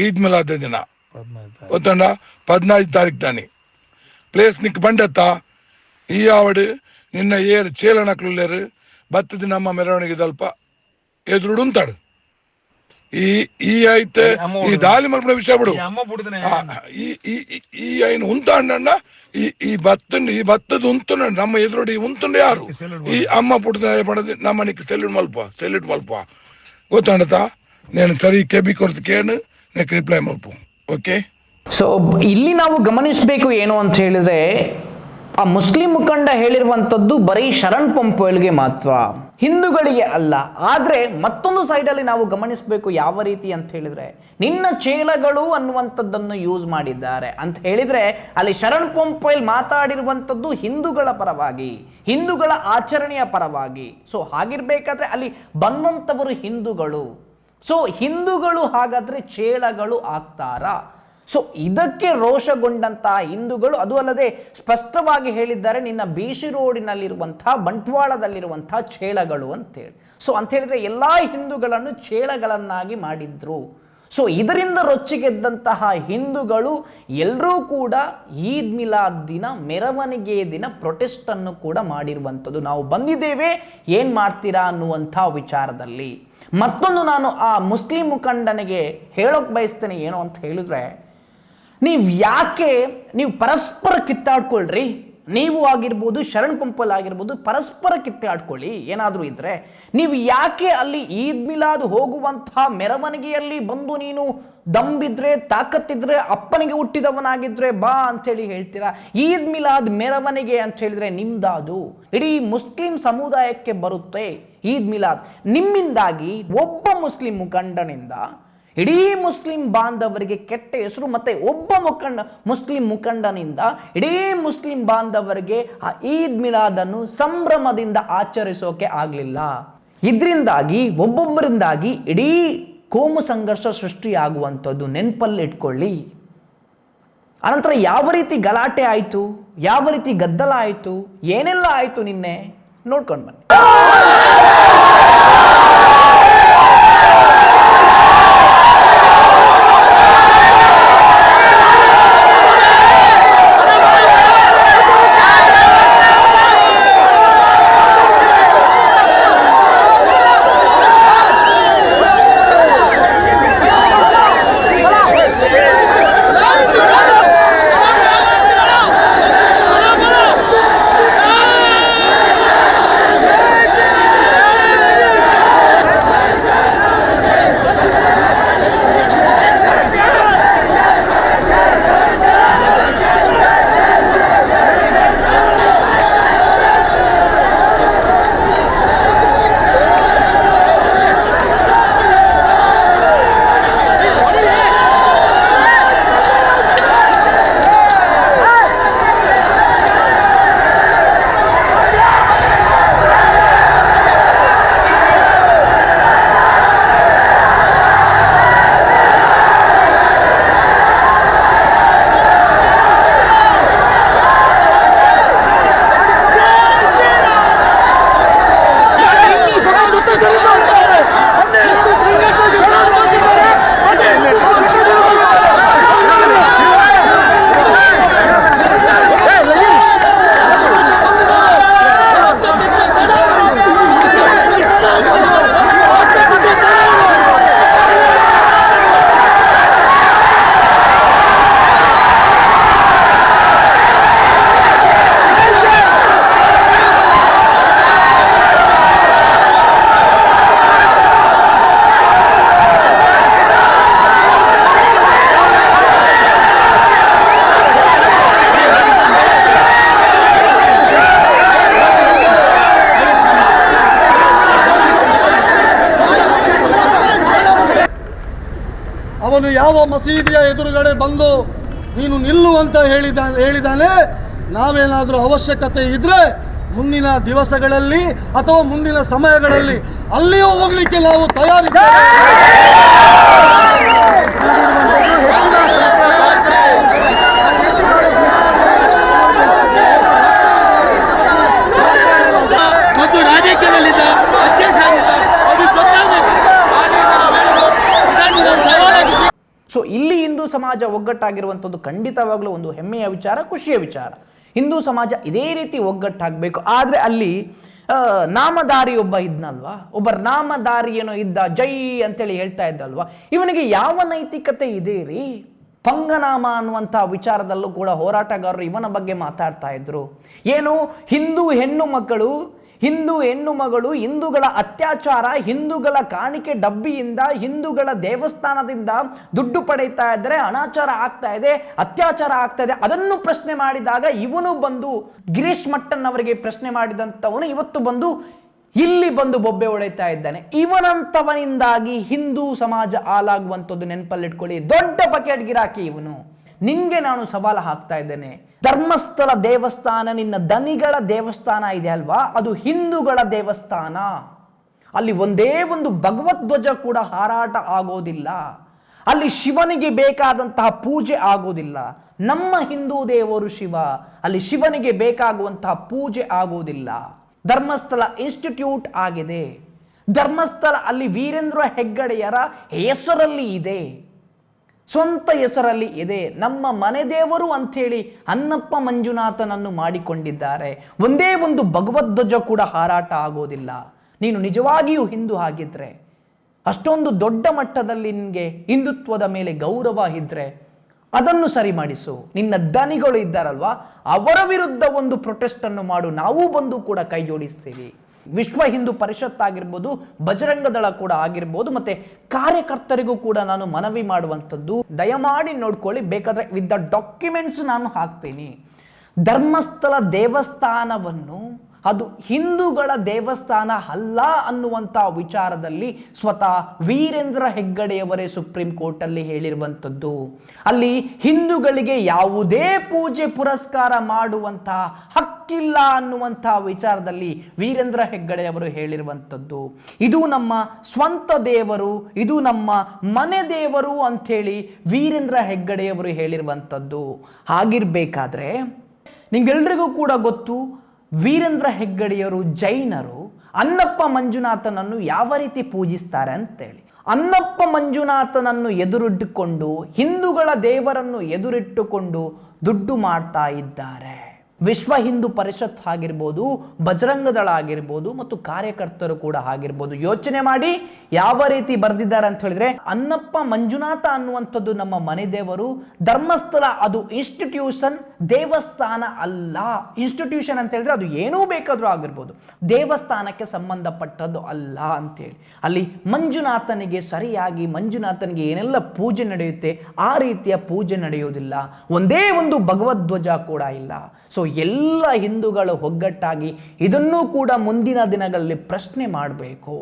ಈದ್ ಮಿಲಾದ ದಿನ ಗೊತ್ತಂಡ 15 ತಾರೀಕು ತಾನೆ ಪ್ಲೇಸ್ ನಿಕ್ ಬಂಡತ್ತ ಈ ಆವಡು ನಿನ್ನ ಏರು ಚೇಲಣಕ್ಲೇರು ಬತ್ತದ ನಮ್ಮ ಮೆರವಣಿಗೆ ದಲ್ಪ ಎದುರುಡು ಉಂತಾಡು ಈ ಐತೆ ಈ ದಾಳಿ ಮಲ್ಪನ ವಿಷಯ ಬಿಡು ಈ ಐನು ಉಂತಾಂಡ ಈ ಭತ್ತದ ಉಂತುಂಡ ನಮ್ಮ ಎದುರುಡಿ ಉಂತುಂಡ ಯಾರು ಈ ಅಮ್ಮ ಪುಟ್ಟದ ಪಡದು ನಮ್ಮ ನಿಕ್ ಸೆಲ್ಯೂಟ್ ಮಲ್ಪ ಗೊತ್ತಾಂಡತ నేను ಸರಿ ಕೆಬಿ ಕೊರತು ಕೇನು ನೆಕ್ ರಿಪ್ಲೈ ಮಲ್ಪ ಓಕೆ. ಸೊ ಇಲ್ಲಿ ನಾವು ಗಮನಿಸಬೇಕು ಏನು ಅಂತ ಹೇಳಿದ್ರೆ ಆ ಮುಸ್ಲಿಂ ಮುಖಂಡ ಹೇಳಿರುವಂಥದ್ದು ಬರೀ ಶರಣ್ ಪಂಪೋಯಲ್ಗೆ ಮಾತ್ರ, ಹಿಂದೂಗಳಿಗೆ ಅಲ್ಲ. ಆದರೆ ಮತ್ತೊಂದು ಸೈಡಲ್ಲಿ ನಾವು ಗಮನಿಸಬೇಕು ಯಾವ ರೀತಿ ಅಂತ ಹೇಳಿದ್ರೆ ನಿನ್ನ ಚೇಲಗಳು ಅನ್ನುವಂಥದ್ದನ್ನು ಯೂಸ್ ಮಾಡಿದ್ದಾರೆ ಅಂತ ಹೇಳಿದ್ರೆ ಅಲ್ಲಿ ಶರಣ್ ಪಂಪೋಯಲ್ ಮಾತಾಡಿರುವಂಥದ್ದು ಹಿಂದೂಗಳ ಪರವಾಗಿ, ಹಿಂದೂಗಳ ಆಚರಣೆಯ ಪರವಾಗಿ. ಸೊ ಹಾಗಿರ್ಬೇಕಾದ್ರೆ ಅಲ್ಲಿ ಬಂದಂಥವರು ಹಿಂದೂಗಳು. ಸೊ ಹಿಂದೂಗಳು ಹಾಗಾದ್ರೆ ಚೇಳಗಳು ಆಗ್ತಾರಾ? ಸೊ ಇದಕ್ಕೆ ರೋಷಗೊಂಡಂತಹ ಹಿಂದೂಗಳು, ಅದು ಅಲ್ಲದೆ ಸ್ಪಷ್ಟವಾಗಿ ಹೇಳಿದ್ದಾರೆ ನಿನ್ನ ಬೀಚ್ ರೋಡಿನಲ್ಲಿರುವಂತಹ ಬಂಟ್ವಾಳದಲ್ಲಿರುವಂತಹ ಚೇಳಗಳು ಅಂತೇಳಿ. ಸೊ ಅಂತ ಹೇಳಿದ್ರೆ ಎಲ್ಲ ಹಿಂದೂಗಳನ್ನು ಚೇಳಗಳನ್ನಾಗಿ ಮಾಡಿದ್ರು. ಸೊ ಇದರಿಂದ ರೊಚ್ಚಿಗೆದ್ದಂತಹ ಹಿಂದೂಗಳು ಎಲ್ಲರೂ ಕೂಡ ಈದ್ ಮಿಲಾದ್ ದಿನ ಮೆರವಣಿಗೆ ದಿನ ಪ್ರೊಟೆಸ್ಟನ್ನು ಕೂಡ ಮಾಡಿರುವಂಥದ್ದು. ನಾವು ಬಂದಿದ್ದೇವೆ, ಏನು ಮಾಡ್ತೀರಾ ಅನ್ನುವಂಥ ವಿಚಾರದಲ್ಲಿ. ಮತ್ತೊಂದು ನಾನು ಆ ಮುಸ್ಲಿಂ ಮುಖಂಡನಿಗೆ ಹೇಳೋಕೆ ಬಯಸ್ತೇನೆ ಏನು ಅಂತ ಹೇಳಿದ್ರೆ, ನೀವು ಪರಸ್ಪರ ಕಿತ್ತಾಡ್ಕೊಳ್ರಿ. ನೀವು ಆಗಿರ್ಬೋದು, ಶರಣ್ ಪಂಪಲ್ ಆಗಿರ್ಬೋದು, ಪರಸ್ಪರ ಕಿತ್ತಾಡ್ಕೊಳ್ಳಿ. ಏನಾದರೂ ಇದ್ರೆ ನೀವು ಯಾಕೆ ಅಲ್ಲಿ ಈದ್ ಮಿಲಾದ್ ಹೋಗುವಂತಹ ಮೆರವಣಿಗೆಯಲ್ಲಿ ಬಂದು ನೀನು ದಂಬಿದ್ರೆ, ತಾಕತ್ತಿದ್ರೆ, ಅಪ್ಪನಿಗೆ ಹುಟ್ಟಿದವನಾಗಿದ್ರೆ ಬಾ ಅಂತೇಳಿ ಹೇಳ್ತೀರಾ? ಈದ್ ಮಿಲಾದ್ ಮೆರವಣಿಗೆ ಅಂತ ಹೇಳಿದ್ರೆ ನಿಮ್ದಾದು, ಇಡೀ ಮುಸ್ಲಿಂ ಸಮುದಾಯಕ್ಕೆ ಬರುತ್ತೆ ಈದ್ ಮಿಲಾದ್. ನಿಮ್ಮಿಂದಾಗಿ ಒಬ್ಬ ಮುಸ್ಲಿಂ ಮುಖಂಡನಿಂದ ಇಡೀ ಮುಸ್ಲಿಂ ಬಾಂಧವರಿಗೆ ಕೆಟ್ಟ ಹೆಸರು, ಮತ್ತೆ ಒಬ್ಬ ಮುಸ್ಲಿಂ ಮುಖಂಡನಿಂದ ಇಡೀ ಮುಸ್ಲಿಂ ಬಾಂಧವರಿಗೆ ಆ ಈದ್ ಮಿಲಾದನ್ನು ಸಂಭ್ರಮದಿಂದ ಆಚರಿಸೋಕೆ ಆಗಲಿಲ್ಲ. ಇದರಿಂದಾಗಿ ಒಬ್ಬೊಬ್ಬರಿಂದಾಗಿ ಇಡೀ ಕೋಮು ಸಂಘರ್ಷ ಸೃಷ್ಟಿಯಾಗುವಂಥದ್ದು ನೆನಪಲ್ಲಿ ಇಟ್ಕೊಳ್ಳಿ. ಅನಂತರ ಯಾವ ರೀತಿ ಗಲಾಟೆ ಆಯಿತು, ಯಾವ ರೀತಿ ಗದ್ದಲ ಆಯಿತು, ಏನೆಲ್ಲ ಆಯಿತು ನಿನ್ನೆ ನೋಡ್ಕೊಂಡು ಬನ್ನಿ. ಅವನು ಯಾವ ಮಸೀದಿಯ ಎದುರುಗಡೆ ಬಂದು ನೀನು ನಿಲ್ಲು ಅಂತ ಹೇಳಿದಾನೆ. ನಾವೇನಾದರೂ ಅವಶ್ಯಕತೆ ಇದ್ರೆ ಮುಂದಿನ ದಿವಸಗಳಲ್ಲಿ ಅಥವಾ ಮುಂದಿನ ಸಮಯಗಳಲ್ಲಿ ಅಲ್ಲಿಯೂ ಹೋಗ್ಲಿಕ್ಕೆ ನಾವು ತಯಾರಿದ್ದೇವೆ. ಮತ್ತು ರಾಜಕೀಯದಲ್ಲಿದ್ದ ಅಧ್ಯಕ್ಷ ಆಗಿದ್ದ ಅದು ಗೊತ್ತಾಗಬೇಕು. ಸೊ ಇಲ್ಲಿ ಹಿಂದೂ ಸಮಾಜ ಒಗ್ಗಟ್ಟಾಗಿರುವಂಥದ್ದು ಖಂಡಿತವಾಗ್ಲೂ ಒಂದು ಹೆಮ್ಮೆಯ ವಿಚಾರ, ಖುಷಿಯ ವಿಚಾರ. ಹಿಂದೂ ಸಮಾಜ ಇದೇ ರೀತಿ ಒಗ್ಗಟ್ಟಾಗಬೇಕು. ಆದರೆ ಅಲ್ಲಿ ನಾಮಧಾರಿ ಒಬ್ಬ ಇದ್ನಲ್ವಾ, ಒಬ್ಬ ನಾಮಧಾರಿ ಏನೋ ಇದ್ದ, ಜೈ ಅಂತೇಳಿ ಹೇಳ್ತಾ ಇದ್ದಲ್ವಾ, ಇವನಿಗೆ ಯಾವ ನೈತಿಕತೆ ಇದೆ ರೀ? ಪಂಗನಾಮ ಅನ್ನುವಂಥ ವಿಚಾರದಲ್ಲೂ ಕೂಡ ಹೋರಾಟಗಾರರು ಇವನ ಬಗ್ಗೆ ಮಾತಾಡ್ತಾ ಇದ್ರು. ಏನು ಹಿಂದೂ ಹೆಣ್ಣು ಮಗಳು ಹಿಂದೂಗಳ ಅತ್ಯಾಚಾರ, ಹಿಂದೂಗಳ ಕಾಣಿಕೆ ಡಬ್ಬಿಯಿಂದ, ಹಿಂದೂಗಳ ದೇವಸ್ಥಾನದಿಂದ ದುಡ್ಡು ಪಡೀತಾ ಇದ್ರೆ, ಅನಾಚಾರ ಆಗ್ತಾ ಇದೆ, ಅತ್ಯಾಚಾರ ಆಗ್ತಾ ಇದೆ. ಅದನ್ನು ಪ್ರಶ್ನೆ ಮಾಡಿದಾಗ ಇವನು ಬಂದು ಗಿರೀಶ್ ಮಟ್ಟನ್ ಅವರಿಗೆ ಪ್ರಶ್ನೆ ಮಾಡಿದಂಥವನು ಇವತ್ತು ಬಂದು ಇಲ್ಲಿ ಬಂದು ಬೊಬ್ಬೆ ಹೊಡೆಯುತ್ತಾ ಇದ್ದಾನೆ. ಇವನಂತವನಿಂದಾಗಿ ಹಿಂದೂ ಸಮಾಜ ಹಾಳಾಗುವಂಥದ್ದು ನೆನಪಲ್ಲಿಟ್ಕೊಳ್ಳಿ. ದೊಡ್ಡ ಬಕೆಟ್ ಗಿರಾಕಿ ಇವನು. ನಿನ್ಗೆ ನಾನು ಸವಾಲು ಹಾಕ್ತಾ ಇದ್ದೇನೆ. ಧರ್ಮಸ್ಥಳ ದೇವಸ್ಥಾನ ನಿನ್ನ ದನಿಗಳ ದೇವಸ್ಥಾನ ಇದೆ ಅಲ್ವಾ, ಅದು ಹಿಂದೂಗಳ ದೇವಸ್ಥಾನ. ಅಲ್ಲಿ ಒಂದೇ ಒಂದು ಭಗವದ್ಧ್ವಜ ಕೂಡ ಹಾರಾಟ ಆಗೋದಿಲ್ಲ. ಅಲ್ಲಿ ಶಿವನಿಗೆ ಬೇಕಾದಂತಹ ಪೂಜೆ ಆಗೋದಿಲ್ಲ. ನಮ್ಮ ಹಿಂದೂ ದೇವರು ಶಿವ, ಅಲ್ಲಿ ಶಿವನಿಗೆ ಬೇಕಾಗುವಂತಹ ಪೂಜೆ ಆಗೋದಿಲ್ಲ. ಧರ್ಮಸ್ಥಳ ಇನ್ಸ್ಟಿಟ್ಯೂಟ್ ಆಗಿದೆ. ಧರ್ಮಸ್ಥಳ ಅಲ್ಲಿ ವೀರೇಂದ್ರ ಹೆಗ್ಗಡೆಯರ ಹೆಸರಲ್ಲಿ ಇದೆ, ಸ್ವಂತ ಹೆಸರಲ್ಲಿ ಇದೆ. ನಮ್ಮ ಮನೆ ದೇವರು ಅಂಥೇಳಿ ಅನ್ನಪ್ಪ ಮಂಜುನಾಥನನ್ನು ಮಾಡಿಕೊಂಡಿದ್ದಾರೆ. ಒಂದೇ ಒಂದು ಭಗವದ್ಧ್ವಜ ಕೂಡ ಹಾರಾಟ ಆಗೋದಿಲ್ಲ. ನೀನು ನಿಜವಾಗಿಯೂ ಹಿಂದೂ ಆಗಿದ್ರೆ, ಅಷ್ಟೊಂದು ದೊಡ್ಡ ಮಟ್ಟದಲ್ಲಿ ನಿನಗೆ ಹಿಂದುತ್ವದ ಮೇಲೆ ಗೌರವ ಇದ್ರೆ ಅದನ್ನು ಸರಿ ಮಾಡಿಸು. ನಿನ್ನ ದನಿಗಳು ಇದ್ದಾರಲ್ವಾ, ಅವರ ವಿರುದ್ಧ ಒಂದು ಪ್ರೊಟೆಸ್ಟ್ ಅನ್ನು ಮಾಡು. ನಾವು ಬಂದು ಕೂಡ ಕೈ ಜೋಡಿಸ್ತೀವಿ. ವಿಶ್ವ ಹಿಂದೂ ಪರಿಷತ್ ಆಗಿರ್ಬೋದು, ಬಜರಂಗ ದಳ ಕೂಡ ಆಗಿರ್ಬೋದು, ಮತ್ತೆ ಕಾರ್ಯಕರ್ತರಿಗೂ ಕೂಡ ನಾನು ಮನವಿ ಮಾಡುವಂಥದ್ದು, ದಯಮಾಡಿ ನೋಡ್ಕೊಳ್ಳಿ, ಬೇಕಾದ್ರೆ ವಿತ್ ದ ಡಾಕ್ಯುಮೆಂಟ್ಸ್ ನಾನು ಹಾಕ್ತೀನಿ. ಧರ್ಮಸ್ಥಳ ದೇವಸ್ಥಾನವನ್ನು ಅದು ಹಿಂದೂಗಳ ದೇವಸ್ಥಾನ ಅಲ್ಲ ಅನ್ನುವಂಥ ವಿಚಾರದಲ್ಲಿ ಸ್ವತಃ ವೀರೇಂದ್ರ ಹೆಗ್ಗಡೆಯವರೇ ಸುಪ್ರೀಂ ಕೋರ್ಟ್ ಅಲ್ಲಿ ಹೇಳಿರುವಂಥದ್ದು. ಅಲ್ಲಿ ಹಿಂದೂಗಳಿಗೆ ಯಾವುದೇ ಪೂಜೆ ಪುರಸ್ಕಾರ ಮಾಡುವಂತಹ ಹಕ್ಕಿಲ್ಲ ಅನ್ನುವಂಥ ವಿಚಾರದಲ್ಲಿ ವೀರೇಂದ್ರ ಹೆಗ್ಗಡೆಯವರು ಹೇಳಿರುವಂಥದ್ದು. ಇದು ನಮ್ಮ ಸ್ವಂತ ದೇವರು, ಇದು ನಮ್ಮ ಮನೆ ದೇವರು ಅಂಥೇಳಿ ವೀರೇಂದ್ರ ಹೆಗ್ಗಡೆಯವರು ಹೇಳಿರುವಂಥದ್ದು. ಹಾಗಿರ್ಬೇಕಾದ್ರೆ ನಿಮ್ಗೆಲ್ರಿಗೂ ಕೂಡ ಗೊತ್ತು, ವೀರೇಂದ್ರ ಹೆಗ್ಗಡೆಯವರು ಜೈನರು ಅನ್ನಪ್ಪ ಮಂಜುನಾಥನನ್ನು ಯಾವ ರೀತಿ ಪೂಜಿಸ್ತಾರೆ ಅಂತೇಳಿ. ಅನ್ನಪ್ಪ ಮಂಜುನಾಥನನ್ನು ಎದುರಿಟ್ಟುಕೊಂಡು, ಹಿಂದೂಗಳ ದೇವರನ್ನು ಎದುರಿಟ್ಟುಕೊಂಡು ದುಡ್ಡು ಮಾಡ್ತಾ ಇದ್ದಾರೆ. ವಿಶ್ವ ಹಿಂದೂ ಪರಿಷತ್ ಆಗಿರ್ಬೋದು, ಬಜರಂಗ ದಳ ಆಗಿರ್ಬೋದು, ಮತ್ತು ಕಾರ್ಯಕರ್ತರು ಕೂಡ ಆಗಿರ್ಬೋದು. ಯೋಚನೆ ಮಾಡಿ ಯಾವ ರೀತಿ ಬರೆದಿದ್ದಾರೆ ಅಂತ ಹೇಳಿದ್ರೆ, ಅನ್ನಪ್ಪ ಮಂಜುನಾಥ ಅನ್ನುವಂಥದ್ದು ನಮ್ಮ ಮನೆ ದೇವರು, ಧರ್ಮಸ್ಥಳ ಅದು ಇನ್ಸ್ಟಿಟ್ಯೂಷನ್, ದೇವಸ್ಥಾನ ಅಲ್ಲ. ಇನ್ಸ್ಟಿಟ್ಯೂಷನ್ ಅಂತ ಹೇಳಿದ್ರೆ ಅದು ಏನೂ ಬೇಕಾದರೂ ಆಗಿರ್ಬೋದು, ದೇವಸ್ಥಾನಕ್ಕೆ ಸಂಬಂಧಪಟ್ಟದ್ದು ಅಲ್ಲ ಅಂತೇಳಿ. ಅಲ್ಲಿ ಮಂಜುನಾಥನಿಗೆ ಸರಿಯಾಗಿ ಮಂಜುನಾಥನಿಗೆ ಏನೆಲ್ಲ ಪೂಜೆ ನಡೆಯುತ್ತೆ ಆ ರೀತಿಯ ಪೂಜೆ ನಡೆಯುವುದಿಲ್ಲ. ಒಂದೇ ಒಂದು ಭಗವದ್ಧ್ವಜ ಕೂಡ ಇಲ್ಲ. ಸೊ ಎಲ್ಲ ಹಿಂದೂಗಳು ಒಗ್ಗಟ್ಟಾಗಿ ಇದನ್ನೂ ಕೂಡ ಮುಂದಿನ ದಿನಗಳಲ್ಲಿ ಪ್ರಶ್ನೆ ಮಾಡಬೇಕು,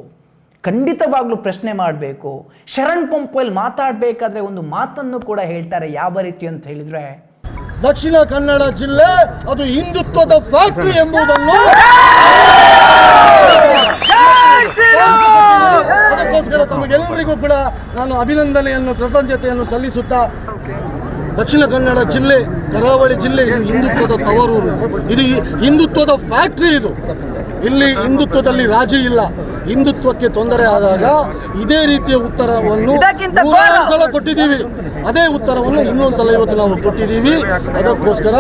ಖಂಡಿತವಾಗ್ಲೂ ಪ್ರಶ್ನೆ ಮಾಡಬೇಕು. ಶರಣ್ ಪಂಪೋಲ್ ಮಾತಾಡಬೇಕಾದ್ರೆ ಒಂದು ಮಾತನ್ನು ಕೂಡ ಹೇಳ್ತಾರೆ. ಯಾವ ರೀತಿ ಅಂತ ಹೇಳಿದ್ರೆ, ದಕ್ಷಿಣ ಕನ್ನಡ ಜಿಲ್ಲೆ ಅದು ಹಿಂದುತ್ವದ ಫ್ಯಾಕ್ಟರಿ ಎಂಬುದನ್ನು ಅದಕ್ಕೋಸ್ಕರ ತಮಗೆಲ್ಲರಿಗೂ ಕೂಡ ನಾನು ಅಭಿನಂದನೆಯನ್ನು, ಕೃತಜ್ಞತೆಯನ್ನು ಸಲ್ಲಿಸುತ್ತಾ, ದಕ್ಷಿಣ ಕನ್ನಡ ಜಿಲ್ಲೆ, ಕರಾವಳಿ ಜಿಲ್ಲೆ ಇದು ಹಿಂದುತ್ವದ ತವರೂರು, ಇದು ಹಿಂದುತ್ವದ ಫ್ಯಾಕ್ಟರಿ. ಇದು ಇಲ್ಲಿ ಹಿಂದುತ್ವದಲ್ಲಿ ರಾಜಿ ಇಲ್ಲ. ಹಿಂದುತ್ವಕ್ಕೆ ತೊಂದರೆ ಆದಾಗ ಇದೇ ರೀತಿಯ ಉತ್ತರವನ್ನು 3 ಸಲ ಕೊಟ್ಟಿದ್ದೀವಿ. ಅದೇ ಉತ್ತರವನ್ನು ಇನ್ನೊಂದು ಸಲ ಇವತ್ತು ನಾವು ಕೊಟ್ಟಿದ್ದೀವಿ. ಅದಕ್ಕೋಸ್ಕರ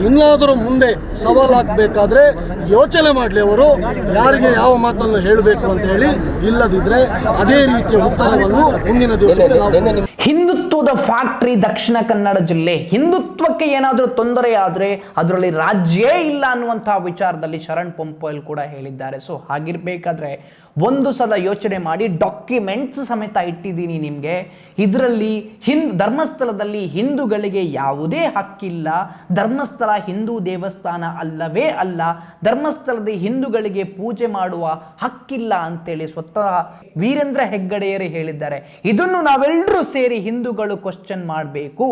ಇನ್ನಾದರೂ ಮುಂದೆ ಸವಾಲಾಗಬೇಕಾದ್ರೆ ಯೋಚನೆ ಮಾಡಲಿ ಅವರು, ಯಾರಿಗೆ ಯಾವ ಮಾತನ್ನು ಹೇಳಬೇಕು ಅಂತ ಹೇಳಿ. ಇಲ್ಲದಿದ್ದರೆ ಅದೇ ರೀತಿಯ ಉತ್ತರವನ್ನು ಮುಂದಿನ ದಿವಸಕ್ಕೆ ನಾವು. ಹಿಂದುತ್ವದ ಫ್ಯಾಕ್ಟರಿ ದಕ್ಷಿಣ ಕನ್ನಡ ಜಿಲ್ಲೆ. ಹಿಂದುತ್ವಕ್ಕೆ ಏನಾದರೂ ತೊಂದರೆ ಆದರೆ ಅದರಲ್ಲಿ ರಾಜ್ಯವೇ ಇಲ್ಲ ಅನ್ನುವಂತಹ ವಿಚಾರದಲ್ಲಿ ಶರಣ್ ಪಂಪೋಲ್ ಕೂಡ ಹೇಳಿದ್ದಾರೆ. ಸೊ ಹಾಗಿರ್ಬೇಕಾದ್ರೆ ಒಂದು ಸಲ ಯೋಚನೆ ಮಾಡಿ, ಡಾಕ್ಯುಮೆಂಟ್ಸ್ ಸಮೇತ ಇಟ್ಟಿದ್ದೀನಿ ನಿಮಗೆ. ಇದರಲ್ಲಿ ಧರ್ಮಸ್ಥಳದಲ್ಲಿ ಹಿಂದೂಗಳಿಗೆ ಯಾವುದೇ ಹಕ್ಕಿಲ್ಲ. ಧರ್ಮಸ್ಥಳ ಹಿಂದೂ ದೇವಸ್ಥಾನ ಅಲ್ಲವೇ ಅಲ್ಲ. ಧರ್ಮಸ್ಥಳದ ಹಿಂದೂಗಳಿಗೆ ಪೂಜೆ ಮಾಡುವ ಹಕ್ಕಿಲ್ಲ ಅಂತೇಳಿ ಸ್ವತಃ ವೀರೇಂದ್ರ ಹೆಗ್ಗಡೆಯರೇ ಹೇಳಿದ್ದಾರೆ. ಇದನ್ನು ನಾವೆಲ್ಲರೂ ಸೇರಿ ಹಿಂದೂಗಳು ಕ್ವಶ್ಚನ್ ಮಾಡಬೇಕು.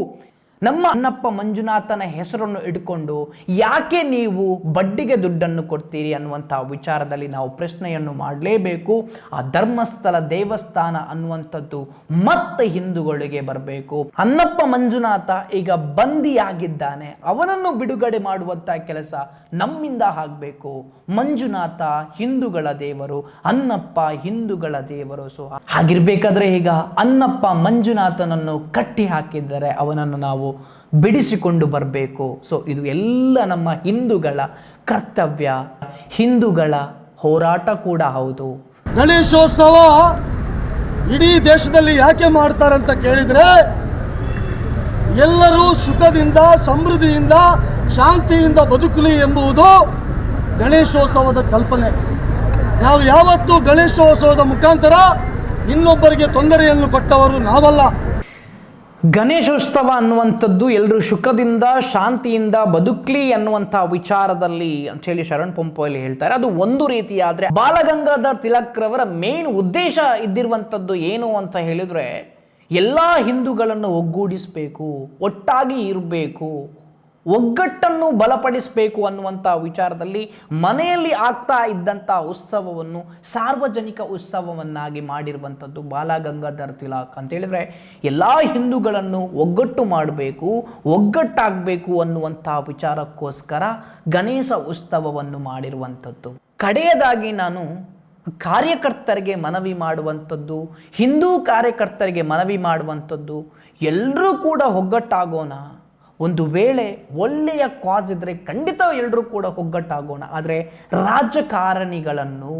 ನಮ್ಮ ಅನ್ನಪ್ಪ ಮಂಜುನಾಥನ ಹೆಸರನ್ನು ಇಟ್ಕೊಂಡು ಯಾಕೆ ನೀವು ಬಡ್ಡಿಗೆ ದುಡ್ಡನ್ನು ಕೊಡ್ತೀರಿ ಅನ್ನುವಂಥ ವಿಚಾರದಲ್ಲಿ ನಾವು ಪ್ರಶ್ನೆಯನ್ನು ಮಾಡಲೇಬೇಕು. ಆ ಧರ್ಮಸ್ಥಳ ದೇವಸ್ಥಾನ ಅನ್ನುವಂಥದ್ದು ಮತ್ತೆ ಹಿಂದೂಗಳಿಗೆ ಬರಬೇಕು. ಅನ್ನಪ್ಪ ಮಂಜುನಾಥ ಈಗ ಬಂದಿಯಾಗಿದ್ದಾನೆ, ಅವನನ್ನು ಬಿಡುಗಡೆ ಮಾಡುವಂಥ ಕೆಲಸ ನಮ್ಮಿಂದ ಆಗಬೇಕು. ಮಂಜುನಾಥ ಹಿಂದೂಗಳ ದೇವರು, ಅನ್ನಪ್ಪ ಹಿಂದೂಗಳ ದೇವರು. ಸೊ ಹಾಗಿರ್ಬೇಕಾದ್ರೆ ಈಗ ಅನ್ನಪ್ಪ ಮಂಜುನಾಥನನ್ನು ಕಟ್ಟಿ ಹಾಕಿದ್ದಾರೆ, ಅವನನ್ನು ನಾವು ಬಿಡಿಸಿಕೊಂಡು ಬರಬೇಕು. ಸೊ ಇದು ಎಲ್ಲ ನಮ್ಮ ಹಿಂದೂಗಳ ಕರ್ತವ್ಯ, ಹಿಂದೂಗಳ ಹೋರಾಟ ಕೂಡ ಹೌದು. ಗಣೇಶೋತ್ಸವ ಇಡೀ ದೇಶದಲ್ಲಿ ಯಾಕೆ ಮಾಡ್ತಾರಂತ ಕೇಳಿದ್ರೆ, ಎಲ್ಲರೂ ಸುಖದಿಂದ, ಸಮೃದ್ಧಿಯಿಂದ, ಶಾಂತಿಯಿಂದ ಬದುಕಲಿ ಎಂಬುದು ಗಣೇಶೋತ್ಸವದ ಕಲ್ಪನೆ. ನಾವು ಯಾವತ್ತೂ ಗಣೇಶೋತ್ಸವದ ಮುಖಾಂತರ ಇನ್ನೊಬ್ಬರಿಗೆ ತೊಂದರೆಯನ್ನು ಕೊಟ್ಟವರು ನಾವಲ್ಲ. ಗಣೇಶೋತ್ಸವ ಅನ್ನುವಂಥದ್ದು ಎಲ್ಲರೂ ಸುಖದಿಂದ ಶಾಂತಿಯಿಂದ ಬದುಕಲಿ ಅನ್ನುವಂಥ ವಿಚಾರದಲ್ಲಿ ಅಂತ ಹೇಳಿ ಶರಣ್ ಪಂಪೋಲ್ ಹೇಳ್ತಾರೆ. ಅದು ಒಂದು ರೀತಿ. ಆದರೆ ಬಾಲಗಂಗಾಧರ್ ತಿಲಕ್ ರವರ ಮೇನ್ ಉದ್ದೇಶ ಇದ್ದಿರುವಂಥದ್ದು ಏನು ಅಂತ ಹೇಳಿದ್ರೆ, ಎಲ್ಲ ಹಿಂದೂಗಳನ್ನು ಒಗ್ಗೂಡಿಸಬೇಕು, ಒಟ್ಟಾಗಿ ಇರಬೇಕು, ಒಗ್ಗಟ್ಟನ್ನು ಬಲಪಡಿಸಬೇಕು ಅನ್ನುವಂಥ ವಿಚಾರದಲ್ಲಿ ಮನೆಯಲ್ಲಿ ಆಗ್ತಾ ಇದ್ದಂಥ ಉತ್ಸವವನ್ನು ಸಾರ್ವಜನಿಕ ಉತ್ಸವವನ್ನಾಗಿ ಮಾಡಿರುವಂಥದ್ದು ಬಾಲಗಂಗಾಧರ್ ತಿಲಕ್ ಅಂತ ಹೇಳಿದ್ರೆ, ಎಲ್ಲ ಹಿಂದೂಗಳನ್ನು ಒಗ್ಗಟ್ಟು ಮಾಡಬೇಕು, ಒಗ್ಗಟ್ಟಾಗಬೇಕು ಅನ್ನುವಂಥ ವಿಚಾರಕ್ಕೋಸ್ಕರ ಗಣೇಶ ಉತ್ಸವವನ್ನು ಮಾಡಿರುವಂಥದ್ದು. ಕಡೆಯದಾಗಿ ನಾನು ಕಾರ್ಯಕರ್ತರಿಗೆ ಮನವಿ ಮಾಡುವಂಥದ್ದು, ಹಿಂದೂ ಕಾರ್ಯಕರ್ತರಿಗೆ ಮನವಿ ಮಾಡುವಂಥದ್ದು, ಎಲ್ಲರೂ ಕೂಡ ಒಗ್ಗಟ್ಟಾಗೋಣ. ಒಂದು ವೇಳೆ ಒಳ್ಳೆಯ ಕಾಸ್ ಇದ್ದರೆ ಖಂಡಿತ ಎಲ್ಲರೂ ಕೂಡ ಒಗ್ಗಟ್ಟಾಗೋಣ. ಆದರೆ ರಾಜಕಾರಣಿಗಳನ್ನು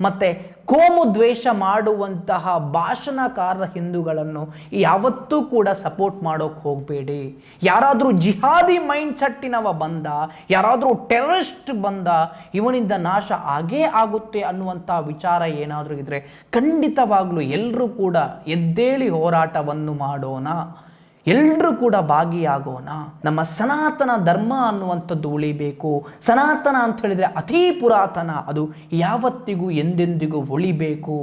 ಮತ್ತು ಕೋಮು ದ್ವೇಷ ಮಾಡುವಂತಹ ಭಾಷಣಕಾರ ಹಿಂದೂಗಳನ್ನು ಯಾವತ್ತೂ ಕೂಡ ಸಪೋರ್ಟ್ ಮಾಡೋಕ್ಕೆ ಹೋಗಬೇಡಿ. ಯಾರಾದರೂ ಜಿಹಾದಿ ಮೈಂಡ್ ಸೆಟ್ಟಿನವ ಬಂದ, ಯಾರಾದರೂ ಟೆರರಿಸ್ಟ್ ಬಂದ, ಇವನಿಂದ ನಾಶ ಆಗೇ ಆಗುತ್ತೆ ಅನ್ನುವಂಥ ವಿಚಾರ ಏನಾದರೂ ಇದ್ದರೆ ಖಂಡಿತವಾಗ್ಲೂ ಎಲ್ಲರೂ ಕೂಡ ಎದ್ದೇಳಿ ಹೋರಾಟವನ್ನು ಮಾಡೋಣ, ಎಲ್ಲರೂ ಕೂಡ ಭಾಗಿಯಾಗೋಣ. ನಮ್ಮ ಸನಾತನ ಧರ್ಮ ಅನ್ನುವಂಥದ್ದು ಉಳಿಬೇಕು. ಸನಾತನ ಅಂತ ಹೇಳಿದರೆ ಅತೀ ಪುರಾತನ, ಅದು ಯಾವತ್ತಿಗೂ ಎಂದೆಂದಿಗೂ ಉಳಿಬೇಕು.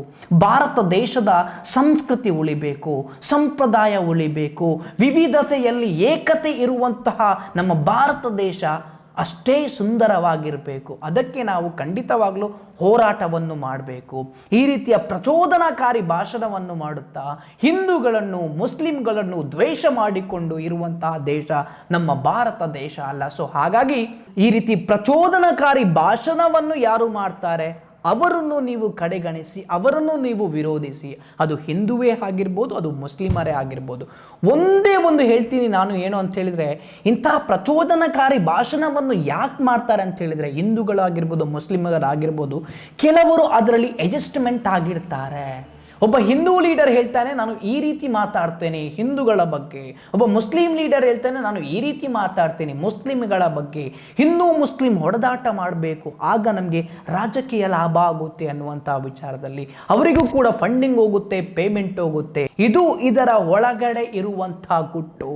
ಭಾರತ ದೇಶದ ಸಂಸ್ಕೃತಿ ಉಳಿಬೇಕು, ಸಂಪ್ರದಾಯ ಉಳಿಬೇಕು. ವಿವಿಧತೆಯಲ್ಲಿ ಏಕತೆ ಇರುವಂತಹ ನಮ್ಮ ಭಾರತ ದೇಶ ಅಷ್ಟೇ ಸುಂದರವಾಗಿರಬೇಕು. ಅದಕ್ಕೆ ನಾವು ಖಂಡಿತವಾಗಲೂ ಹೋರಾಟವನ್ನು ಮಾಡಬೇಕು. ಈ ರೀತಿಯ ಪ್ರಚೋದನಾಕಾರಿ ಭಾಷಣವನ್ನು ಮಾಡುತ್ತಾ ಹಿಂದೂಗಳನ್ನು ಮುಸ್ಲಿಂಗಳನ್ನು ದ್ವೇಷ ಮಾಡಿಕೊಂಡು ಇರುವಂತಹ ದೇಶ ನಮ್ಮ ಭಾರತ ದೇಶ ಅಲ್ಲ. ಸೊ ಹಾಗಾಗಿ ಈ ರೀತಿ ಪ್ರಚೋದನಕಾರಿ ಭಾಷಣವನ್ನು ಯಾರು ಮಾಡ್ತಾರೆ ಅವರನ್ನು ನೀವು ಕಡೆಗಣಿಸಿ, ಅವರನ್ನು ನೀವು ವಿರೋಧಿಸಿ. ಅದು ಹಿಂದುವೇ ಆಗಿರ್ಬೋದು, ಅದು ಮುಸ್ಲಿಮರೇ ಆಗಿರ್ಬೋದು. ಒಂದೇ ಒಂದು ಹೇಳ್ತೀನಿ ನಾನು, ಏನು ಅಂತ ಹೇಳಿದರೆ, ಇಂತಹ ಪ್ರಚೋದನಕಾರಿ ಭಾಷಣವನ್ನು ಯಾಕೆ ಮಾಡ್ತಾರೆ ಅಂತ ಹೇಳಿದರೆ, ಹಿಂದೂಗಳಾಗಿರ್ಬೋದು ಮುಸ್ಲಿಮರಾಗಿರ್ಬೋದು ಕೆಲವರು ಅದರಲ್ಲಿ ಅಡ್ಜಸ್ಟ್ಮೆಂಟ್ ಆಗಿರ್ತಾರೆ. ಒಬ್ಬ ಹಿಂದೂ ಲೀಡರ್ ಹೇಳ್ತಾನೆ ನಾನು ಈ ರೀತಿ ಮಾತಾಡ್ತೇನೆ ಹಿಂದೂಗಳ ಬಗ್ಗೆ, ಒಬ್ಬ ಮುಸ್ಲಿಂ ಲೀಡರ್ ಹೇಳ್ತಾನೆ ನಾನು ಈ ರೀತಿ ಮಾತಾಡ್ತೇನೆ ಮುಸ್ಲಿಮ್ಗಳ ಬಗ್ಗೆ. ಹಿಂದೂ ಮುಸ್ಲಿಂ ಹೊಡೆದಾಟ ಮಾಡಬೇಕು, ಆಗ ನಮಗೆ ರಾಜಕೀಯ ಲಾಭ ಆಗುತ್ತೆ ಅನ್ನುವಂಥ ವಿಚಾರದಲ್ಲಿ ಅವರಿಗೂ ಕೂಡ ಫಂಡಿಂಗ್ ಹೋಗುತ್ತೆ, ಪೇಮೆಂಟ್ ಹೋಗುತ್ತೆ. ಇದು ಇದರ ಒಳಗಡೆ ಇರುವಂಥ ಗುಟ್ಟು.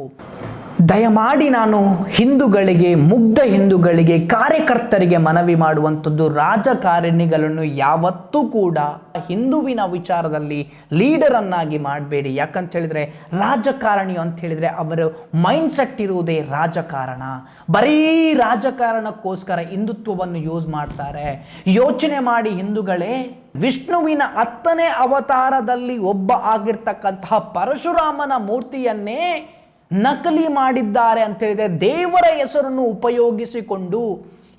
ದಯಮಾಡಿ ನಾನು ಹಿಂದೂಗಳಿಗೆ, ಮುಗ್ಧ ಹಿಂದೂಗಳಿಗೆ, ಕಾರ್ಯಕರ್ತರಿಗೆ ಮನವಿ ಮಾಡುವಂಥದ್ದು, ರಾಜಕಾರಣಿಗಳನ್ನು ಯಾವತ್ತೂ ಕೂಡ ಹಿಂದುವಿನ ವಿಚಾರದಲ್ಲಿ ಲೀಡರನ್ನಾಗಿ ಮಾಡಬೇಡಿ. ಯಾಕಂತ ಹೇಳಿದರೆ ರಾಜಕಾರಣಿ ಅಂತ ಹೇಳಿದರೆ ಅವರ ಮೈಂಡ್ ಸೆಟ್ ಇರುವುದೇ ರಾಜಕಾರಣ. ಬರೀ ರಾಜಕಾರಣಕ್ಕೋಸ್ಕರ ಹಿಂದುತ್ವವನ್ನು ಯೂಸ್ ಮಾಡ್ತಾರೆ. ಯೋಚನೆ ಮಾಡಿ ಹಿಂದೂಗಳೇ, ವಿಷ್ಣುವಿನ 10ನೇ ಅವತಾರದಲ್ಲಿ ಒಬ್ಬ ಆಗಿರ್ತಕ್ಕಂತಹ ಪರಶುರಾಮನ ಮೂರ್ತಿಯನ್ನೇ ನಕಲಿ ಮಾಡಿದ್ದಾರೆ ಅಂತ ಹೇಳಿದರೆ ದೇವರ ಹೆಸರನ್ನು ಉಪಯೋಗಿಸಿಕೊಂಡು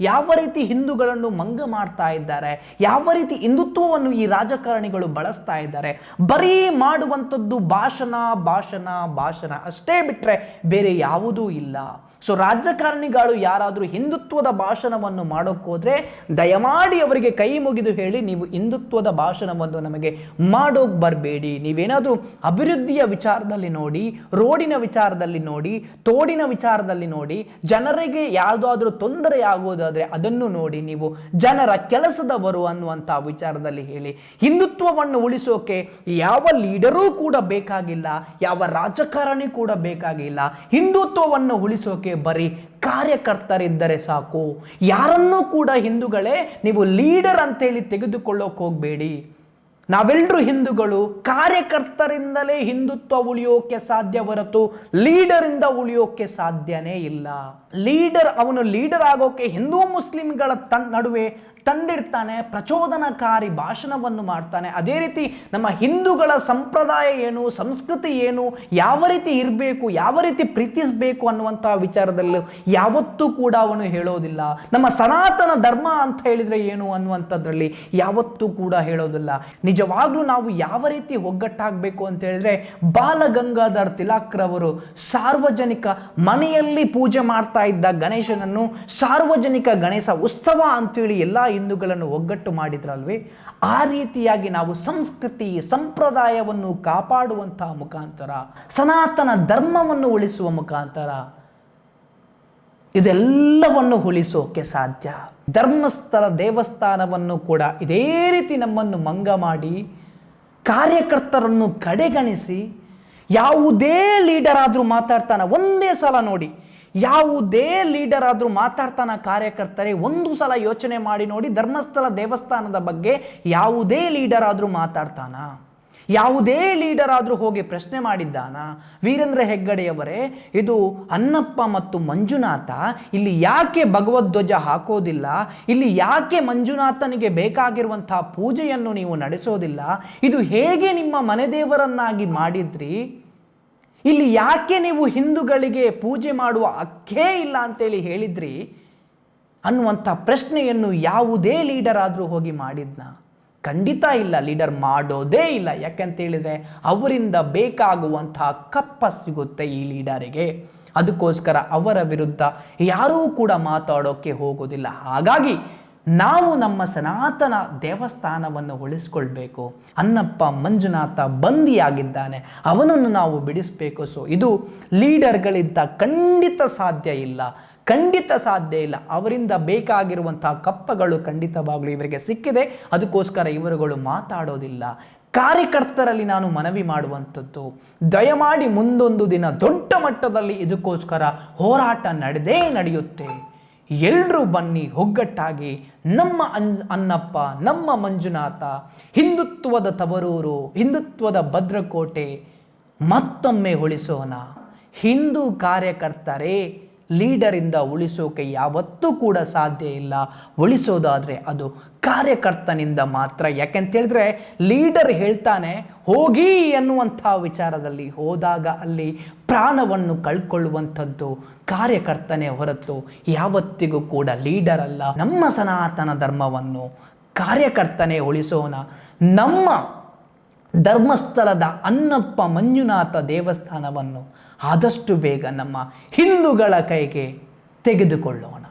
ಯಾವ ರೀತಿ ಹಿಂದೂಗಳನ್ನು ಮಂಗ ಮಾಡ್ತಾ ಇದ್ದಾರೆ, ಯಾವ ರೀತಿ ಹಿಂದುತ್ವವನ್ನು ಈ ರಾಜಕಾರಣಿಗಳು ಬಳಸ್ತಾ ಇದ್ದಾರೆ. ಬರೀ ಮಾಡುವಂಥದ್ದು ಭಾಷಣ ಭಾಷಣ ಭಾಷಣ ಅಷ್ಟೇ ಬಿಟ್ಟರೆ ಬೇರೆ ಯಾವುದೂ ಇಲ್ಲ. ಸೊ ರಾಜಕಾರಣಿಗಳು ಯಾರಾದರೂ ಹಿಂದುತ್ವದ ಭಾಷಣವನ್ನು ಮಾಡೋಕ್ಕೋದ್ರೆ ದಯಮಾಡಿ ಅವರಿಗೆ ಕೈ ಮುಗಿದು ಹೇಳಿ, ನೀವು ಹಿಂದುತ್ವದ ಭಾಷಣವನ್ನು ನಮಗೆ ಮಾಡೋಕೆ ಬರಬೇಡಿ. ನೀವೇನಾದರೂ ಅಭಿವೃದ್ಧಿಯ ವಿಚಾರದಲ್ಲಿ ನೋಡಿ, ರೋಡಿನ ವಿಚಾರದಲ್ಲಿ ನೋಡಿ, ತೋಡಿನ ವಿಚಾರದಲ್ಲಿ ನೋಡಿ, ಜನರಿಗೆ ಯಾವುದಾದ್ರೂ ತೊಂದರೆ ಆಗೋದಾದರೆ ಅದನ್ನು ನೋಡಿ, ನೀವು ಜನರ ಕೆಲಸದವರು ಅನ್ನುವಂಥ ವಿಚಾರದಲ್ಲಿ ಹೇಳಿ. ಹಿಂದುತ್ವವನ್ನು ಉಳಿಸೋಕೆ ಯಾವ ಲೀಡರೂ ಕೂಡ ಬೇಕಾಗಿಲ್ಲ, ಯಾವ ರಾಜಕಾರಣಿ ಕೂಡ ಬೇಕಾಗಿಲ್ಲ. ಹಿಂದುತ್ವವನ್ನು ಉಳಿಸೋಕೆ ಬರೀ ಕಾರ್ಯಕರ್ತರಿದ್ದರೆ ಸಾಕು. ಯಾರನ್ನೂ ಕೂಡ ಹಿಂದೂಗಳೇ ನೀವು ಲೀಡರ್ ಅಂತೇಳಿ ತೆಗೆದುಕೊಳ್ಳೋಕೆ ಹೋಗಬೇಡಿ. ನಾವೆಲ್ಲರೂ ಹಿಂದೂಗಳು. ಕಾರ್ಯಕರ್ತರಿಂದಲೇ ಹಿಂದುತ್ವ ಉಳಿಯೋಕೆ ಸಾಧ್ಯ ಹೊರತು ಲೀಡರಿಂದ ಉಳಿಯೋಕೆ ಸಾಧ್ಯನೇ ಇಲ್ಲ. ಲೀಡರ್ ಅವನು ಲೀಡರ್ ಆಗೋಕೆ ಹಿಂದೂ ಮುಸ್ಲಿಂಗಳ ನಡುವೆ ತಂದಿಡ್ತಾನೆ, ಪ್ರಚೋದನಕಾರಿ ಭಾಷಣವನ್ನು ಮಾಡ್ತಾನೆ. ಅದೇ ರೀತಿ ನಮ್ಮ ಹಿಂದೂಗಳ ಸಂಪ್ರದಾಯ ಏನು, ಸಂಸ್ಕೃತಿ ಏನು, ಯಾವ ರೀತಿ ಇರಬೇಕು, ಯಾವ ರೀತಿ ಪ್ರೀತಿಸಬೇಕು ಅನ್ನುವಂಥ ವಿಚಾರದಲ್ಲೂ ಯಾವತ್ತೂ ಕೂಡ ಅವನು ಹೇಳೋದಿಲ್ಲ. ನಮ್ಮ ಸನಾತನ ಧರ್ಮ ಅಂತ ಹೇಳಿದರೆ ಏನು ಅನ್ನುವಂಥದ್ರಲ್ಲಿ ಯಾವತ್ತೂ ಕೂಡ ಹೇಳೋದಿಲ್ಲ. ನಿಜವಾಗ್ಲೂ ನಾವು ಯಾವ ರೀತಿ ಒಗ್ಗಟ್ಟಾಗಬೇಕು ಅಂತ ಹೇಳಿದ್ರೆ, ಬಾಲಗಂಗಾಧರ್ ತಿಲಕ್ರವರು ಸಾರ್ವಜನಿಕ ಮನೆಯಲ್ಲಿ ಪೂಜೆ ಮಾಡ್ತಾ ಇದ್ದ ಗಣೇಶನನ್ನು ಸಾರ್ವಜನಿಕ ಗಣೇಶ ಉತ್ಸವ ಅಂತೇಳಿ ಎಲ್ಲ ಹಿಂದೂಗಳನ್ನು ಒಗ್ಗಟ್ಟು ಮಾಡಿದ್ರಲ್ವೇ, ಆ ರೀತಿಯಾಗಿ ನಾವು ಸಂಸ್ಕೃತಿ ಸಂಪ್ರದಾಯವನ್ನು ಕಾಪಾಡುವಂತಹ ಮುಖಾಂತರ, ಸನಾತನ ಧರ್ಮವನ್ನು ಉಳಿಸುವ ಮುಖಾಂತರ ಇದೆಲ್ಲವನ್ನು ಉಳಿಸೋಕೆ ಸಾಧ್ಯ. ಧರ್ಮಸ್ಥಳ ದೇವಸ್ಥಾನವನ್ನು ಕೂಡ ಇದೇ ರೀತಿ ನಮ್ಮನ್ನು ಮಂಗ ಮಾಡಿ, ಕಾರ್ಯಕರ್ತರನ್ನು ಕಡೆಗಣಿಸಿ, ಯಾವುದೇ ಲೀಡರ್ ಆದರೂ ಮಾತಾಡ್ತಾನೆ ಒಂದೇ ಸಲ ನೋಡಿ, ಯಾವುದೇ ಲೀಡರ್ ಆದರೂ ಮಾತಾಡ್ತಾನ ಕಾರ್ಯಕರ್ತರೇ ಒಂದು ಸಲ ಯೋಚನೆ ಮಾಡಿ ನೋಡಿ. ಧರ್ಮಸ್ಥಳ ದೇವಸ್ಥಾನದ ಬಗ್ಗೆ ಯಾವುದೇ ಲೀಡರ್ ಆದರೂ ಮಾತಾಡ್ತಾನ? ಯಾವುದೇ ಲೀಡರ್ ಆದರೂ ಹೋಗಿ ಪ್ರಶ್ನೆ ಮಾಡಿದ್ದಾನ? ವೀರೇಂದ್ರ ಹೆಗ್ಗಡೆಯವರೇ, ಇದು ಅನ್ನಪ್ಪ ಮತ್ತು ಮಂಜುನಾಥ, ಇಲ್ಲಿ ಯಾಕೆ ಭಗವದ್ಧ್ವಜ ಹಾಕೋದಿಲ್ಲ, ಇಲ್ಲಿ ಯಾಕೆ ಮಂಜುನಾಥನಿಗೆ ಬೇಕಾಗಿರುವಂತಹ ಪೂಜೆಯನ್ನು ನೀವು ನಡೆಸೋದಿಲ್ಲ, ಇದು ಹೇಗೆ ನಿಮ್ಮ ಮನೆ ದೇವರನ್ನಾಗಿ ಮಾಡಿದ್ರಿ, ಇಲ್ಲಿ ಯಾಕೆ ನೀವು ಹಿಂದೂಗಳಿಗೆ ಪೂಜೆ ಮಾಡುವ ಹಕ್ಕೇ ಇಲ್ಲ ಅಂತೇಳಿ ಹೇಳಿದ್ರಿ ಅನ್ನುವಂಥ ಪ್ರಶ್ನೆಯನ್ನು ಯಾವುದೇ ಲೀಡರ್ ಆದರೂ ಹೋಗಿ ಮಾಡಿದ್ನ? ಖಂಡಿತ ಇಲ್ಲ, ಲೀಡರ್ ಮಾಡೋದೇ ಇಲ್ಲ. ಯಾಕಂತ ಹೇಳಿದ್ರೆ ಅವರಿಂದ ಬೇಕಾಗುವಂತಹ ಕಪ್ಪ ಸಿಗುತ್ತೆ ಈ ಲೀಡರಿಗೆ. ಅದಕ್ಕೋಸ್ಕರ ಅವರ ವಿರುದ್ಧ ಯಾರೂ ಕೂಡ ಮಾತಾಡೋಕ್ಕೆ ಹೋಗೋದಿಲ್ಲ. ಹಾಗಾಗಿ ನಾವು ನಮ್ಮ ಸನಾತನ ದೇವಸ್ಥಾನವನ್ನು ಉಳಿಸ್ಕೊಳ್ಬೇಕು. ಅನ್ನಪ್ಪ ಮಂಜುನಾಥ ಬಂದಿಯಾಗಿದ್ದಾನೆ, ಅವನನ್ನು ನಾವು ಬಿಡಿಸಬೇಕು. ಸೊ ಇದು ಲೀಡರ್ಗಳಿಂದ ಖಂಡಿತ ಸಾಧ್ಯ ಇಲ್ಲ, ಖಂಡಿತ ಸಾಧ್ಯ ಇಲ್ಲ. ಅವರಿಂದ ಬೇಕಾಗಿರುವಂತಹ ಕಪ್ಪಗಳು ಖಂಡಿತವಾಗಲೂ ಇವರಿಗೆ ಸಿಕ್ಕಿದೆ. ಅದಕ್ಕೋಸ್ಕರ ಇವರುಗಳು ಮಾತಾಡೋದಿಲ್ಲ. ಕಾರ್ಯಕರ್ತರಲ್ಲಿ ನಾನು ಮನವಿ ಮಾಡುವಂಥದ್ದು, ದಯಮಾಡಿ ಮುಂದೊಂದು ದಿನ ದೊಡ್ಡ ಮಟ್ಟದಲ್ಲಿ ಇದಕ್ಕೋಸ್ಕರ ಹೋರಾಟ ನಡೆಯುತ್ತೆ. ಎಲ್ಲರೂ ಬನ್ನಿ, ಒಗ್ಗಟ್ಟಾಗಿ ನಮ್ಮ ಅನ್ನಪ್ಪ, ನಮ್ಮ ಮಂಜುನಾಥ, ಹಿಂದುತ್ವದ ತವರೂರು, ಹಿಂದುತ್ವದ ಭದ್ರಕೋಟೆ ಮತ್ತೊಮ್ಮೆ ಉಳಿಸೋಣ. ಹಿಂದೂ ಕಾರ್ಯಕರ್ತರೇ ಲೀಡರಿಂದ ಉಳಿಸೋಕೆ ಯಾವತ್ತೂ ಕೂಡ ಸಾಧ್ಯ ಇಲ್ಲ. ಉಳಿಸೋದಾದರೆ ಅದು ಕಾರ್ಯಕರ್ತನಿಂದ ಮಾತ್ರ. ಯಾಕೆಂತೇಳಿದ್ರೆ ಲೀಡರ್ ಹೇಳ್ತಾನೆ ಹೋಗಿ ಎನ್ನುವಂಥ ವಿಚಾರದಲ್ಲಿ ಹೋದಾಗ ಅಲ್ಲಿ ಪ್ರಾಣವನ್ನು ಕಳ್ಕೊಳ್ಳುವಂಥದ್ದು ಕಾರ್ಯಕರ್ತನೇ ಹೊರತು ಯಾವತ್ತಿಗೂ ಕೂಡ ಲೀಡರ್ ಅಲ್ಲ. ನಮ್ಮ ಸನಾತನ ಧರ್ಮವನ್ನು ಕಾರ್ಯಕರ್ತನೇ ಉಳಿಸೋಣ. ನಮ್ಮ ಧರ್ಮಸ್ಥಳದ ಅನ್ನಪ್ಪ ಮಂಜುನಾಥ ದೇವಸ್ಥಾನವನ್ನು ಆದಷ್ಟು ಬೇಗ ನಮ್ಮ ಹಿಂದೂಗಳ ಕೈಗೆ ತೆಗೆದುಕೊಳ್ಳೋಣ.